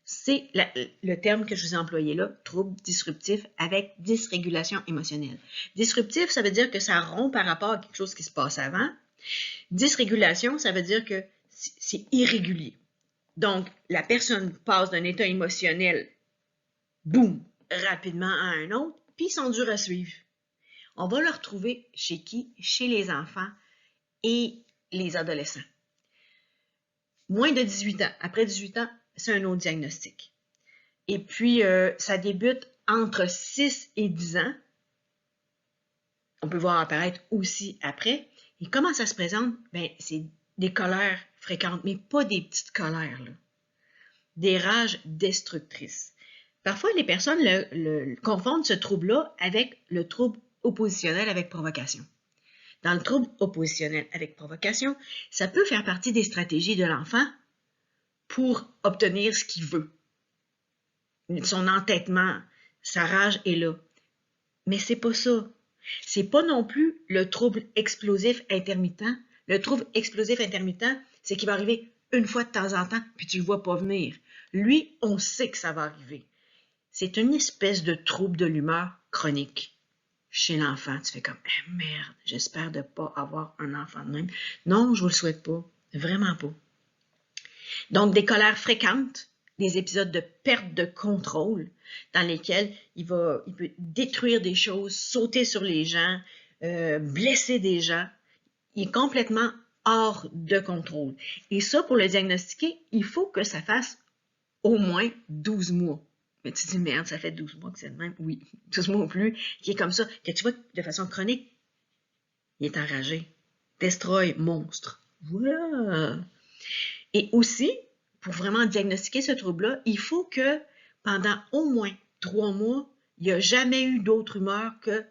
c'est le terme que je vous ai employé là, trouble disruptif avec dysrégulation émotionnelle. Disruptif, ça veut dire que ça rompt par rapport à quelque chose qui se passe avant. Dysrégulation, ça veut dire que c'est irrégulier. Donc, la personne passe d'un état émotionnel, boum, rapidement à un autre, puis ils sont durs à suivre. On va le retrouver chez qui? Chez les enfants et les adolescents. Moins de 18 ans. Après 18 ans, c'est un autre diagnostic. Et puis, ça débute entre 6 et 10 ans. On peut voir apparaître aussi après. Et comment ça se présente? Ben, c'est des colères fréquentes, mais pas des petites colères, là. Des rages destructrices. Parfois, les personnes confondent ce trouble-là avec le trouble oppositionnel avec provocation. Dans le trouble oppositionnel avec provocation, ça peut faire partie des stratégies de l'enfant pour obtenir ce qu'il veut. Son entêtement, sa rage est là. Mais c'est pas ça. C'est pas non plus le trouble explosif intermittent. Le trouble explosif intermittent, c'est qu'il va arriver une fois de temps en temps, puis tu le vois pas venir. Lui, on sait que ça va arriver. C'est une espèce de trouble de l'humeur chronique. Chez l'enfant, tu fais comme « merde, j'espère de pas avoir un enfant de même. » Non, je vous le souhaite pas. Vraiment pas. Donc, des colères fréquentes, des épisodes de perte de contrôle dans lesquels il peut détruire des choses, sauter sur les gens, blesser des gens. Il est complètement hors de contrôle. Et ça, pour le diagnostiquer, il faut que ça fasse au moins 12 mois. Mais tu te dis, merde, ça fait 12 mois que c'est le même. Oui, 12 mois ou plus, qui est comme ça, que tu vois de façon chronique, il est enragé. Destroy, monstre. Voilà. Et aussi, pour vraiment diagnostiquer ce trouble-là, il faut que pendant au moins 3 mois, il n'y a jamais eu d'autre humeur que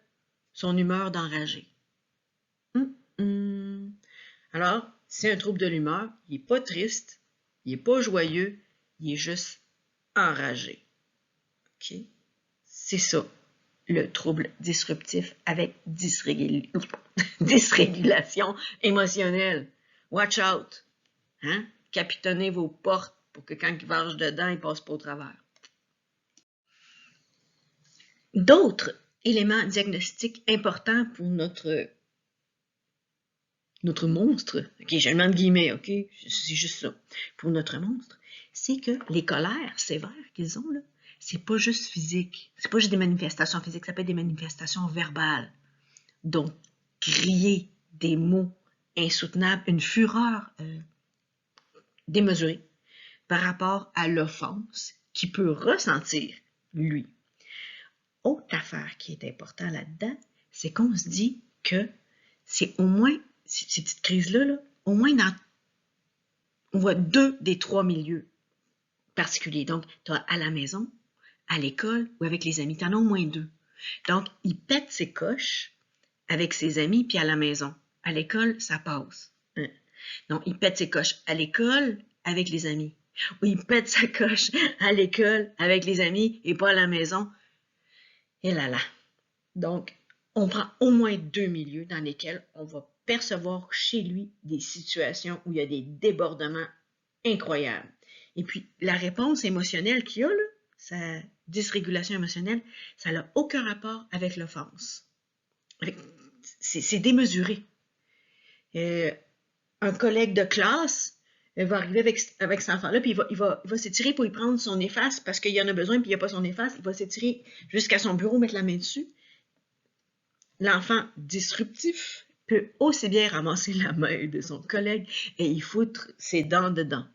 son humeur d'enragé. Alors, c'est un trouble de l'humeur, il n'est pas triste, il n'est pas joyeux, il est juste enragé. OK? C'est ça, le trouble disruptif avec dysrégulation émotionnelle. Watch out! Hein? Capitonnez vos portes pour que quand il varge dedans, il ne passe pas au travers. D'autres éléments diagnostiques importants pour notre monstre, ok, je demande guillemets, ok, c'est juste ça, pour notre monstre, c'est que les colères sévères qu'ils ont, là, c'est pas juste physique, c'est pas juste des manifestations physiques, ça peut être des manifestations verbales. Donc, crier des mots insoutenables, une fureur démesurée par rapport à l'offense qu'il peut ressentir, lui. Autre affaire qui est importante là-dedans, c'est qu'on se dit que c'est au moins, ces petites crises-là, là, au moins on voit 2 des 3 milieux particuliers. Donc, tu as à la maison, à l'école ou avec les amis. Tu en as au moins 2. Donc, il pète ses coches avec ses amis puis à la maison. À l'école, ça passe. Donc, il pète ses coches à l'école avec les amis. Ou il pète sa coche à l'école avec les amis et pas à la maison. Et là là. Donc, on prend au moins 2 milieux dans lesquels on va percevoir chez lui des situations où il y a des débordements incroyables. Et puis, la réponse émotionnelle qu'il y a, là, sa dysrégulation émotionnelle, ça n'a aucun rapport avec l'offense. C'est démesuré. Un collègue de classe va arriver avec cet enfant-là, puis il va s'étirer pour y prendre son efface parce qu'il en a besoin, puis il n'y a pas son efface. Il va s'étirer jusqu'à son bureau, mettre la main dessus. L'enfant disruptif peut aussi bien ramasser la main de son collègue et y foutre ses dents dedans.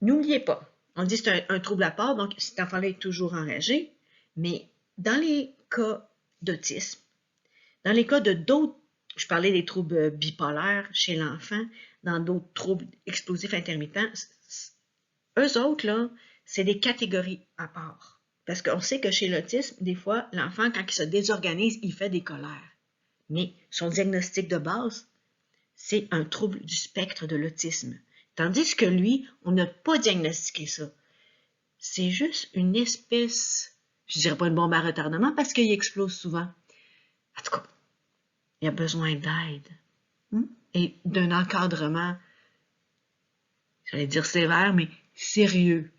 N'oubliez pas, on dit que c'est un trouble à part, donc cet enfant-là est toujours enragé, mais dans les cas d'autisme, dans les cas de d'autres, je parlais des troubles bipolaires chez l'enfant, dans d'autres troubles explosifs intermittents, eux autres, là, c'est des catégories à part. Parce qu'on sait que chez l'autisme, des fois, l'enfant, quand il se désorganise, il fait des colères. Mais son diagnostic de base, c'est un trouble du spectre de l'autisme. Tandis que lui, on n'a pas diagnostiqué ça. C'est juste une espèce, je dirais pas une bombe à retardement, parce qu'il explose souvent. En tout cas, il a besoin d'aide. Et d'un encadrement, j'allais dire sévère, mais sérieux.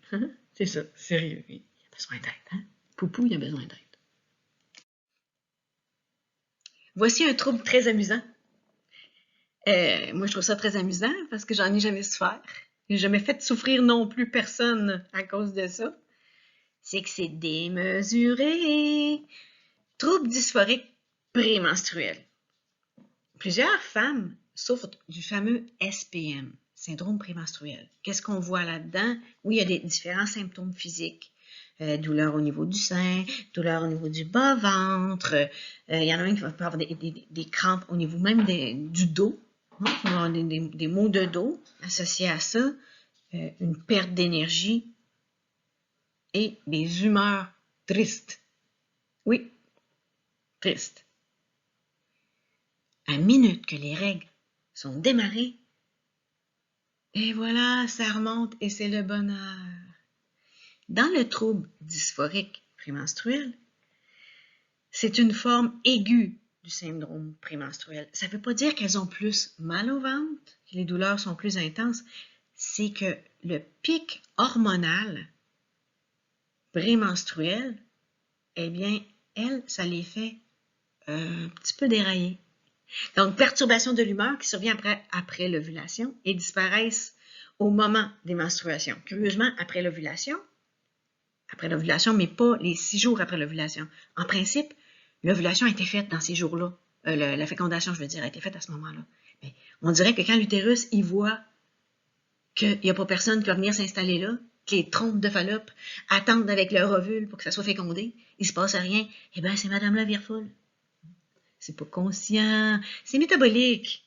C'est ça, sérieux. Il a besoin d'aide. Hein? Poupou, il a besoin d'aide. Voici un trouble très amusant. Moi, je trouve ça très amusant parce que j'en ai jamais souffert. J'ai jamais fait souffrir non plus personne à cause de ça. C'est que c'est démesuré. Trouble dysphorique prémenstruel. Plusieurs femmes souffrent du fameux SPM, syndrome prémenstruel. Qu'est-ce qu'on voit là-dedans? Oui, il y a des différents symptômes physiques. Douleur au niveau du sein, douleur au niveau du bas-ventre. Il y en a un qui va avoir des crampes au niveau même du dos. Hein, des maux de dos associés à ça. Une perte d'énergie et des humeurs tristes. Oui, tristes. À minute que les règles sont démarrées, et voilà, ça remonte et c'est le bonheur. Dans le trouble dysphorique prémenstruel, c'est une forme aiguë du syndrome prémenstruel. Ça ne veut pas dire qu'elles ont plus mal au ventre, que les douleurs sont plus intenses. C'est que le pic hormonal prémenstruel, eh bien, ça les fait un petit peu dérailler. Donc, perturbation de l'humeur qui survient après l'ovulation et disparaissent au moment des menstruations. Curieusement, après l'ovulation, mais pas les 6 jours après l'ovulation. En principe, l'ovulation a été faite dans ces jours-là. La fécondation, je veux dire, a été faite à ce moment-là. Mais on dirait que quand l'utérus, il voit qu'il n'y a pas personne qui va venir s'installer là, que les trompes de Fallope attendent avec leur ovule pour que ça soit fécondé, il ne se passe rien, eh bien, c'est madame-là vire-folle. C'est pas conscient, c'est métabolique.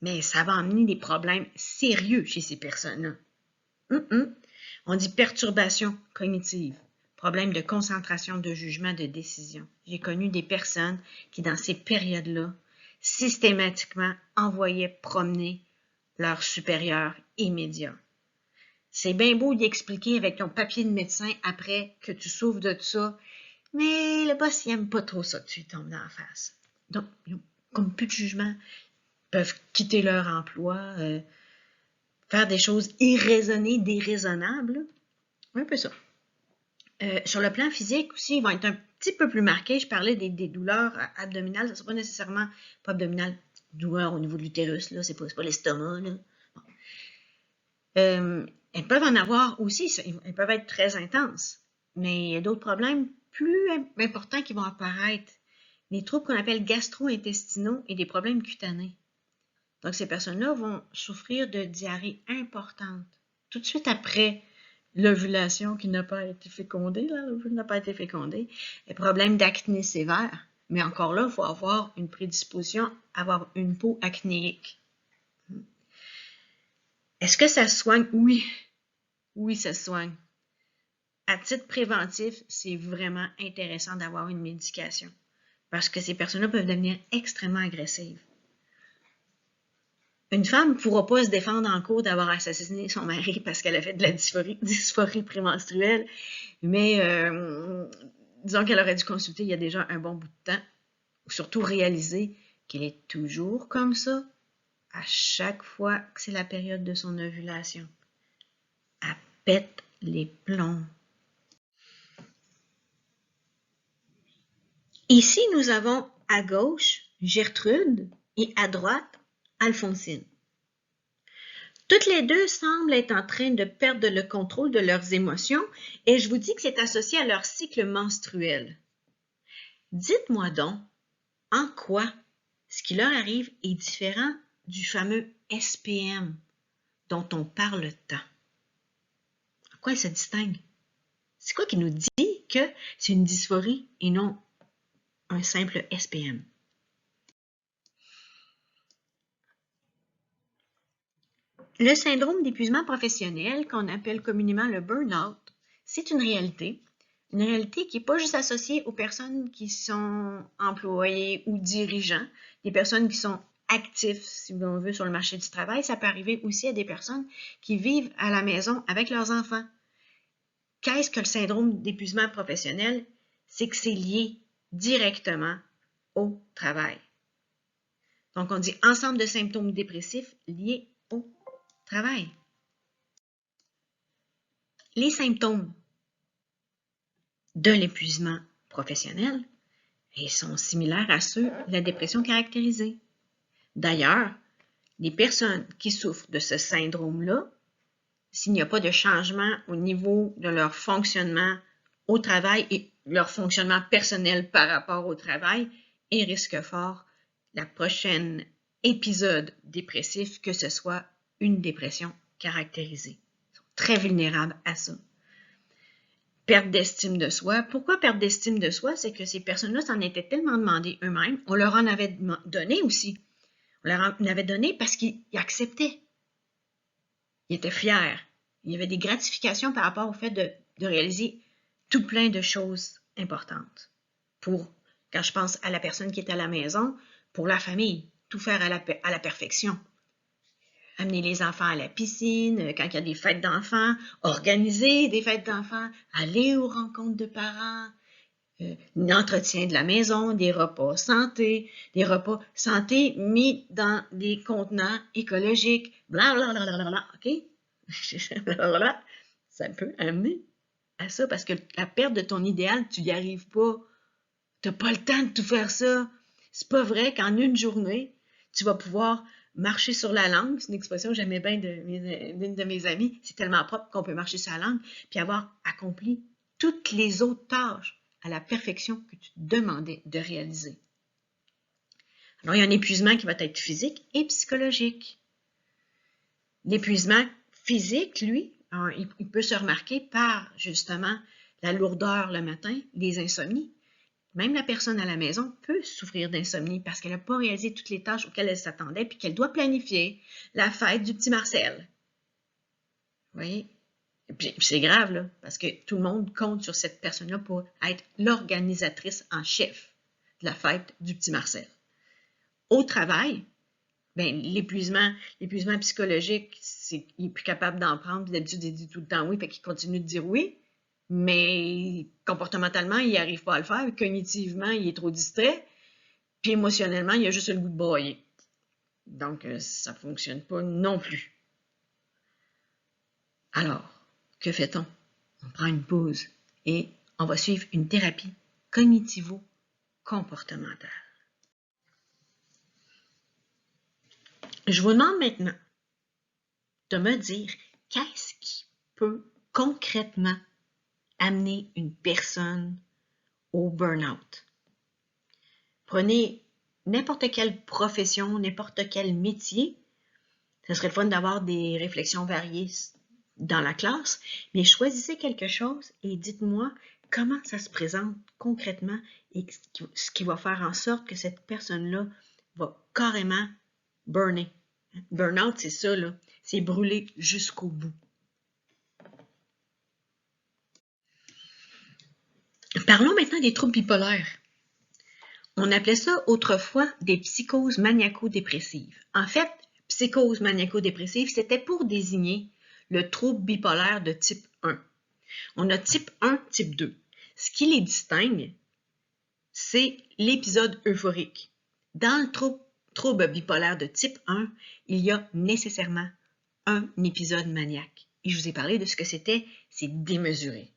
Mais ça va amener des problèmes sérieux chez ces personnes-là. On dit perturbation cognitive, problème de concentration, de jugement, de décision. J'ai connu des personnes qui, dans ces périodes-là, systématiquement envoyaient promener leur supérieur immédiat. C'est bien beau d'y expliquer avec ton papier de médecin après que tu souffres de ça, mais le boss, il n'aime pas trop ça que tu lui tombes dans la face. Donc, ils n'ont comme plus de jugement, peuvent quitter leur emploi, faire des choses irraisonnées, déraisonnables. Un peu ça. Sur le plan physique aussi, ils vont être un petit peu plus marqués. Je parlais des douleurs abdominales. Ça ne sera pas nécessairement pas abdominales, douleurs au niveau de l'utérus, là. C'est pas l'estomac, là. Bon. Elles peuvent en avoir aussi. Elles peuvent être très intenses. Mais il y a d'autres problèmes plus importants qui vont apparaître. Les troubles qu'on appelle gastro-intestinaux et des problèmes cutanés. Donc, ces personnes-là vont souffrir de diarrhée importante tout de suite après l'ovulation qui n'a pas été fécondée. L'ovule n'a pas été fécondé. Les problèmes d'acné sévère. Mais encore là, il faut avoir une prédisposition à avoir une peau acnéique. Est-ce que ça se soigne? Oui. Oui, ça se soigne. À titre préventif, c'est vraiment intéressant d'avoir une médication parce que ces personnes-là peuvent devenir extrêmement agressives. Une femme ne pourra pas se défendre en cours d'avoir assassiné son mari parce qu'elle a fait de la dysphorie prémenstruelle, mais disons qu'elle aurait dû consulter il y a déjà un bon bout de temps, ou surtout réaliser qu'elle est toujours comme ça à chaque fois que c'est la période de son ovulation. Elle pète les plombs. Ici, nous avons à gauche Gertrude et à droite Alphonsine. Toutes les deux semblent être en train de perdre le contrôle de leurs émotions et je vous dis que c'est associé à leur cycle menstruel. Dites-moi donc, en quoi ce qui leur arrive est différent du fameux SPM dont on parle tant? En quoi il se distingue? C'est quoi qui nous dit que c'est une dysphorie et non un simple SPM? Le syndrome d'épuisement professionnel, qu'on appelle communément le burn-out, c'est une réalité qui n'est pas juste associée aux personnes qui sont employées ou dirigeants, des personnes qui sont actifs, si on veut, sur le marché du travail. Ça peut arriver aussi à des personnes qui vivent à la maison avec leurs enfants. Qu'est-ce que le syndrome d'épuisement professionnel? C'est que c'est lié directement au travail. Donc, on dit ensemble de symptômes dépressifs liés au travail. Les symptômes de l'épuisement professionnel sont similaires à ceux de la dépression caractérisée. D'ailleurs, les personnes qui souffrent de ce syndrome-là, s'il n'y a pas de changement au niveau de leur fonctionnement au travail et leur fonctionnement personnel par rapport au travail, ils risquent fort la prochaine épisode dépressif, que ce soit une dépression caractérisée. Ils sont très vulnérables à ça. Perte d'estime de soi. Pourquoi perte d'estime de soi? C'est que ces personnes-là s'en étaient tellement demandé eux-mêmes. On leur en avait donné aussi. On leur en avait donné parce qu'ils acceptaient. Ils étaient fiers. Il y avait des gratifications par rapport au fait de réaliser tout plein de choses importantes. Quand je pense à la personne qui est à la maison, pour la famille, tout faire à la perfection. Amener les enfants à la piscine, quand il y a des fêtes d'enfants, organiser des fêtes d'enfants, aller aux rencontres de parents, l'entretien de la maison, des repas santé mis dans des contenants écologiques, blablabla, OK? Ça peut amener à ça, parce que la perte de ton idéal, tu n'y arrives pas. Tu n'as pas le temps de tout faire ça. C'est pas vrai qu'en une journée, tu vas pouvoir marcher sur la langue. C'est une expression que j'aimais bien d'une de mes amies. C'est tellement propre qu'on peut marcher sur la langue, puis avoir accompli toutes les autres tâches à la perfection que tu te demandais de réaliser. Alors, il y a un épuisement qui va être physique et psychologique. L'épuisement physique, lui, il peut se remarquer par, justement, la lourdeur le matin, les insomnies. Même la personne à la maison peut souffrir d'insomnie parce qu'elle n'a pas réalisé toutes les tâches auxquelles elle s'attendait puis qu'elle doit planifier la fête du petit Marcel. Vous voyez? Puis c'est grave, là, parce que tout le monde compte sur cette personne-là pour être l'organisatrice en chef de la fête du petit Marcel. Au travail, ben, l'épuisement psychologique, il n'est plus capable d'en prendre, puis d'habitude, il dit tout le temps oui, fait qu'il continue de dire oui. Mais comportementalement, il n'arrive pas à le faire. Cognitivement, il est trop distrait. Puis émotionnellement, il a juste le goût de broyer. Donc, ça ne fonctionne pas non plus. Alors, que fait-on? On prend une pause et on va suivre une thérapie cognitivo-comportementale. Je vous demande maintenant de me dire qu'est-ce qui peut concrètement amener une personne au burn-out. Prenez n'importe quelle profession, n'importe quel métier. Ce serait le fun d'avoir des réflexions variées dans la classe, mais choisissez quelque chose et dites-moi comment ça se présente concrètement et ce qui va faire en sorte que cette personne-là va carrément burner. Burn-out, c'est ça, là. C'est brûler jusqu'au bout. Parlons maintenant des troubles bipolaires. On appelait ça autrefois des psychoses maniaco-dépressives. En fait, psychose maniaco-dépressive, c'était pour désigner le trouble bipolaire de type 1. On a type 1, type 2. Ce qui les distingue, c'est l'épisode euphorique. Dans le trouble bipolaire de type 1, il y a nécessairement un épisode maniaque. Et je vous ai parlé de ce que c'était, c'est démesuré.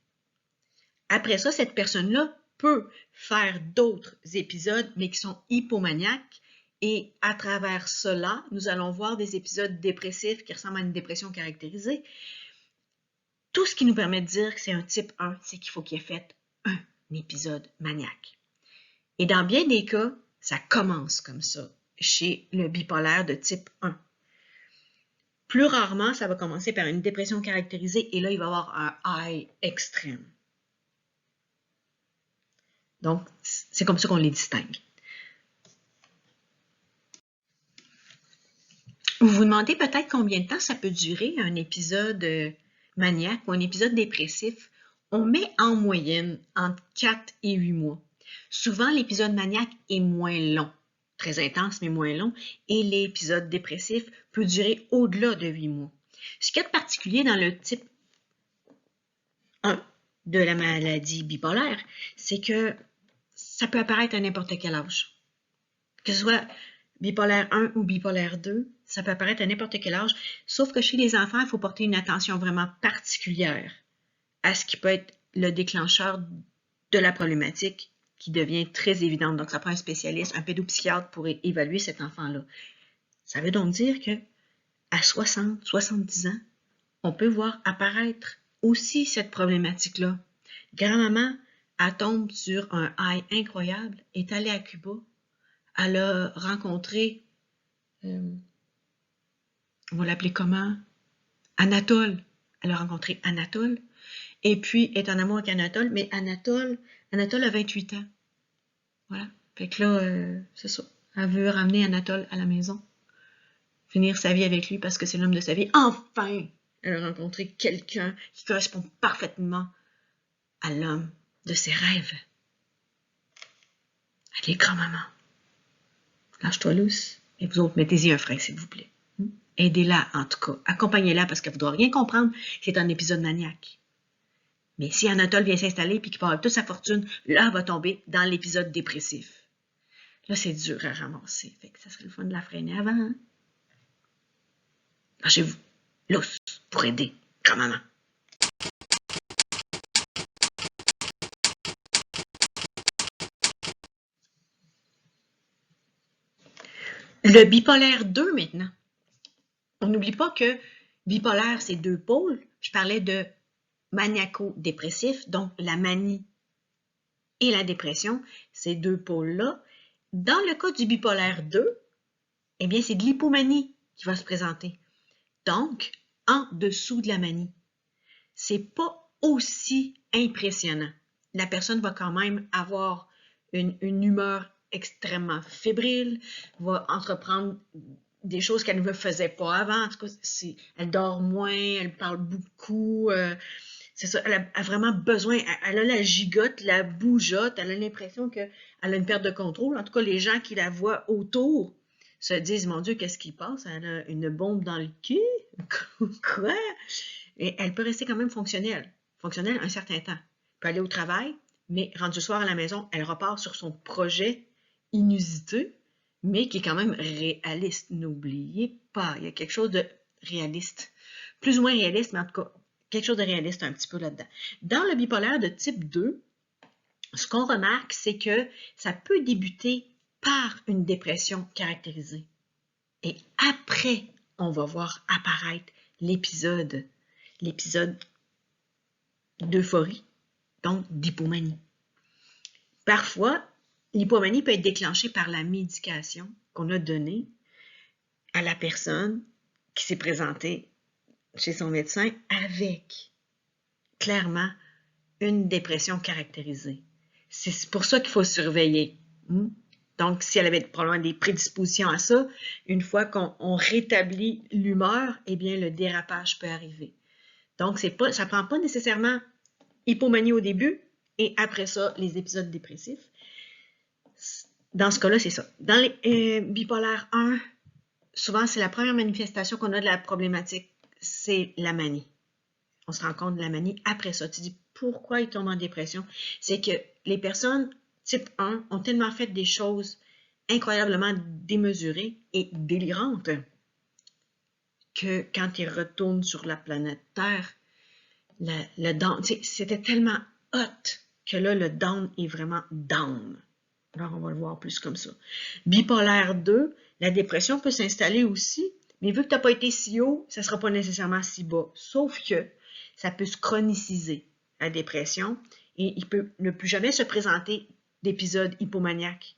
Après ça, cette personne-là peut faire d'autres épisodes, mais qui sont hypomaniaques. Et à travers cela, nous allons voir des épisodes dépressifs qui ressemblent à une dépression caractérisée. Tout ce qui nous permet de dire que c'est un type 1, c'est qu'il faut qu'il ait fait un épisode maniaque. Et dans bien des cas, ça commence comme ça chez le bipolaire de type 1. Plus rarement, ça va commencer par une dépression caractérisée et là, il va y avoir un high extrême. Donc, c'est comme ça qu'on les distingue. Vous vous demandez peut-être combien de temps ça peut durer un épisode maniaque ou un épisode dépressif. On met en moyenne entre 4 et 8 mois. Souvent, l'épisode maniaque est moins long, très intense mais moins long, et l'épisode dépressif peut durer au-delà de 8 mois. Ce qu'il y a de particulier dans le type 1 de la maladie bipolaire, c'est que ça peut apparaître à n'importe quel âge. Que ce soit bipolaire 1 ou bipolaire 2, ça peut apparaître à n'importe quel âge, sauf que chez les enfants, il faut porter une attention vraiment particulière à ce qui peut être le déclencheur de la problématique qui devient très évidente. Donc, ça prend un spécialiste, un pédopsychiatre pour évaluer cet enfant-là. Ça veut donc dire que à 60, 70 ans, on peut voir apparaître aussi cette problématique-là. Grand-maman, elle tombe sur un high incroyable, est allée à Cuba, elle a rencontré, on va l'appeler comment? Anatole. Elle a rencontré Anatole, et puis est en amour avec Anatole, mais Anatole a 28 ans. Voilà. Fait que là, c'est ça. Elle veut ramener Anatole à la maison, finir sa vie avec lui parce que c'est l'homme de sa vie. Enfin, elle a rencontré quelqu'un qui correspond parfaitement à l'homme de ses rêves. Allez, grand-maman, lâche-toi lousse et vous autres, mettez-y un frein, s'il vous plaît. Aidez-la, en tout cas. Accompagnez-la parce qu'elle ne doit rien comprendre. C'est un épisode maniaque. Mais si Anatole vient s'installer et qu'il part avec toute sa fortune, là, elle va tomber dans l'épisode dépressif. Là, c'est dur à ramasser. Fait que ça serait le fun de la freiner avant. Hein? Lâchez-vous. Lousse pour aider grand-maman. Le bipolaire 2 maintenant. On n'oublie pas que bipolaire, c'est 2 pôles. Je parlais de maniaco-dépressif, donc la manie et la dépression, ces 2 pôles-là. Dans le cas du bipolaire 2, eh bien, c'est de l'hypomanie qui va se présenter. Donc, en dessous de la manie. C'est pas aussi impressionnant. La personne va quand même avoir une humeur extrêmement fébrile, va entreprendre des choses qu'elle ne faisait pas avant. En tout cas, elle dort moins, elle parle beaucoup. C'est ça, elle a vraiment besoin, elle a la gigote, la bougeotte, elle a l'impression qu'elle a une perte de contrôle. En tout cas, les gens qui la voient autour se disent, mon Dieu, qu'est-ce qui passe? Elle a une bombe dans le cul? Quoi? Et elle peut rester quand même fonctionnelle un certain temps. Elle peut aller au travail, mais rendu le soir à la maison, elle repart sur son projet inusité, mais qui est quand même réaliste. N'oubliez pas, il y a quelque chose de réaliste. Plus ou moins réaliste, mais en tout cas, quelque chose de réaliste un petit peu là-dedans. Dans le bipolaire de type 2, ce qu'on remarque, c'est que ça peut débuter par une dépression caractérisée. Et après, on va voir apparaître l'épisode d'euphorie, donc d'hypomanie. Parfois, l'hypomanie peut être déclenchée par la médication qu'on a donnée à la personne qui s'est présentée chez son médecin avec, clairement, une dépression caractérisée. C'est pour ça qu'il faut surveiller. Donc, si elle avait probablement des prédispositions à ça, une fois qu'on rétablit l'humeur, eh bien, le dérapage peut arriver. Donc, ça ne prend pas nécessairement hypomanie au début et après ça, les épisodes dépressifs. Dans ce cas-là, c'est ça. Dans les bipolaires 1, souvent, c'est la première manifestation qu'on a de la problématique, c'est la manie. On se rend compte de la manie après ça. Tu dis, pourquoi ils tombent en dépression. C'est que les personnes type 1 ont tellement fait des choses incroyablement démesurées et délirantes que quand ils retournent sur la planète Terre, le down, c'était tellement hot que là, le down est vraiment down. Alors, on va le voir plus comme ça. Bipolaire 2, la dépression peut s'installer aussi, mais vu que tu n'as pas été si haut, ça ne sera pas nécessairement si bas. Sauf que ça peut se chroniciser, la dépression, et il peut ne plus jamais se présenter d'épisodes hypomaniaques.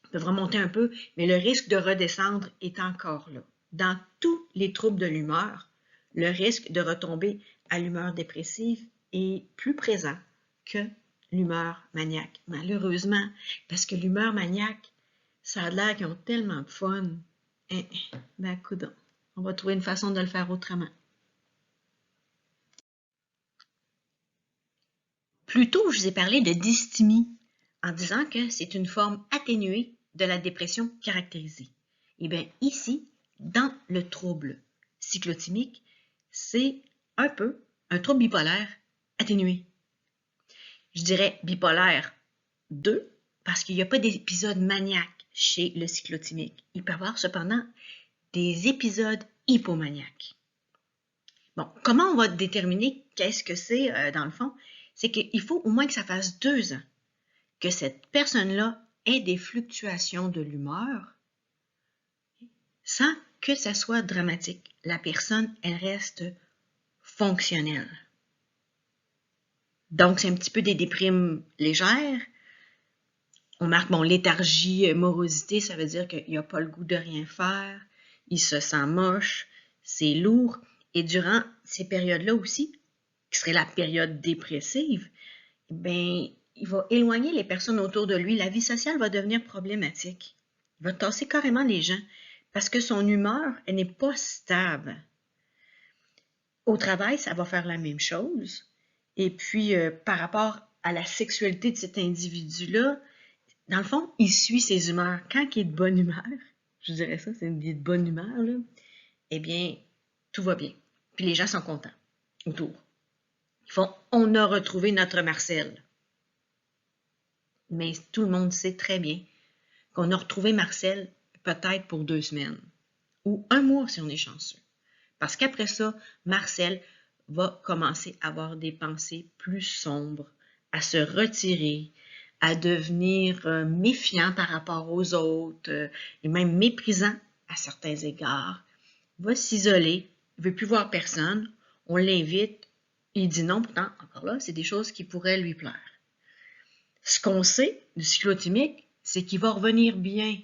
Il peut remonter un peu, mais le risque de redescendre est encore là. Dans tous les troubles de l'humeur, le risque de retomber à l'humeur dépressive est plus présent que l'humeur maniaque. Malheureusement, parce que l'humeur maniaque, ça a l'air qu'ils ont tellement de fun. Ben, coudonc, on va trouver une façon de le faire autrement. Plus tôt, je vous ai parlé de dysthymie en disant que c'est une forme atténuée de la dépression caractérisée. Et bien ici, dans le trouble cyclotimique, c'est un peu un trouble bipolaire atténué. Je dirais bipolaire 2 parce qu'il n'y a pas d'épisode maniaque chez le cyclotimique. Il peut y avoir cependant des épisodes hypomaniaques. Bon, comment on va déterminer qu'est-ce que c'est dans le fond? C'est qu'il faut au moins que ça fasse 2 ans que cette personne-là ait des fluctuations de l'humeur sans que ça soit dramatique. La personne, elle reste fonctionnelle. Donc, c'est un petit peu des déprimes légères. On marque, bon, léthargie, morosité, ça veut dire qu'il n'a pas le goût de rien faire, il se sent moche, c'est lourd. Et durant ces périodes-là aussi, qui serait la période dépressive, ben, il va éloigner les personnes autour de lui. La vie sociale va devenir problématique. Il va tasser carrément les gens parce que son humeur, elle n'est pas stable. Au travail, ça va faire la même chose. Et puis, par rapport à la sexualité de cet individu-là, dans le fond, il suit ses humeurs. Quand il est de bonne humeur, je dirais ça, c'est une vie de bonne humeur, là, eh bien, tout va bien. Puis les gens sont contents autour. Ils font, on a retrouvé notre Marcel. Mais tout le monde sait très bien qu'on a retrouvé Marcel peut-être pour 2 semaines ou 1 mois si on est chanceux. Parce qu'après ça, Marcel va commencer à avoir des pensées plus sombres, à se retirer, à devenir méfiant par rapport aux autres et même méprisant à certains égards. Il va s'isoler, il ne veut plus voir personne, on l'invite, il dit non, pourtant, encore là, c'est des choses qui pourraient lui plaire. Ce qu'on sait du cyclotimique, c'est qu'il va revenir bien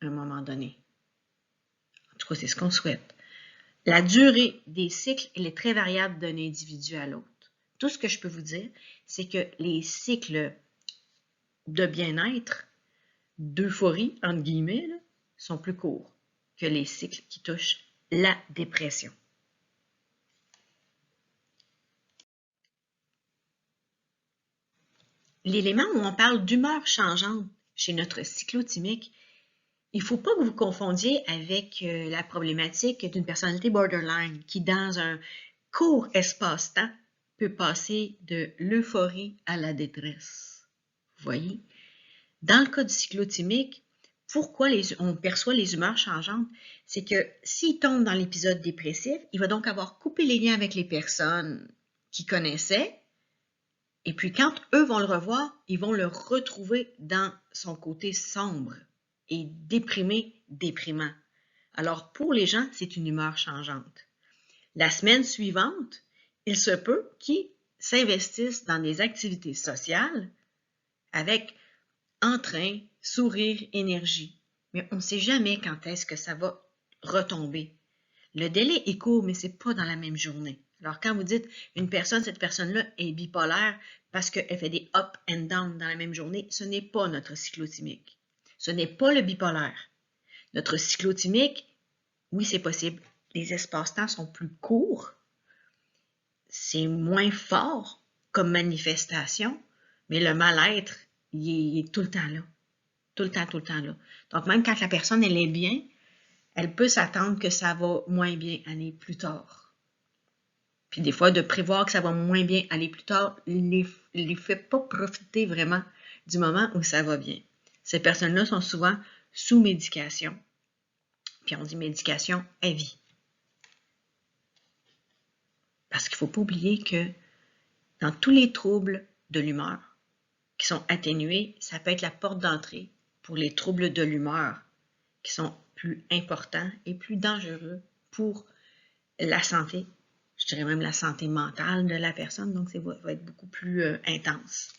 à un moment donné. En tout cas, c'est ce qu'on souhaite. La durée des cycles, elle est très variable d'un individu à l'autre. Tout ce que je peux vous dire, c'est que les cycles de bien-être, d'euphorie, entre guillemets, là, sont plus courts que les cycles qui touchent la dépression. L'élément où on parle d'humeur changeante chez notre cyclotimique, il ne faut pas que vous confondiez avec la problématique d'une personnalité borderline qui, dans un court espace-temps, peut passer de l'euphorie à la détresse. Vous voyez? Dans le cas du cyclotimique, pourquoi on perçoit les humeurs changeantes? C'est que s'il tombe dans l'épisode dépressif, il va donc avoir coupé les liens avec les personnes qu'il connaissait. Et puis quand eux vont le revoir, ils vont le retrouver dans son côté sombre et déprimé, déprimant. Alors pour les gens, c'est une humeur changeante. La semaine suivante, il se peut qu'ils s'investissent dans des activités sociales avec entrain, sourire, énergie. Mais on ne sait jamais quand est-ce que ça va retomber. Le délai est court, mais ce n'est pas dans la même journée. Alors, quand vous dites une personne, cette personne-là est bipolaire parce qu'elle fait des up and down dans la même journée, ce n'est pas notre cyclotimique. Ce n'est pas le bipolaire. Notre cyclotimique, oui, c'est possible. Les espaces-temps sont plus courts. C'est moins fort comme manifestation, mais le mal-être, il est tout le temps là. Tout le temps là. Donc, même quand la personne, elle est bien, elle peut s'attendre que ça va moins bien aller plus tard. Puis des fois, de prévoir que ça va moins bien aller plus tard, les fait pas profiter vraiment du moment où ça va bien. Ces personnes-là sont souvent sous médication. Puis on dit médication à vie. Parce qu'il ne faut pas oublier que dans tous les troubles de l'humeur qui sont atténués, ça peut être la porte d'entrée pour les troubles de l'humeur qui sont plus importants et plus dangereux pour la santé, je dirais même la santé mentale de la personne, donc ça va être beaucoup plus intense.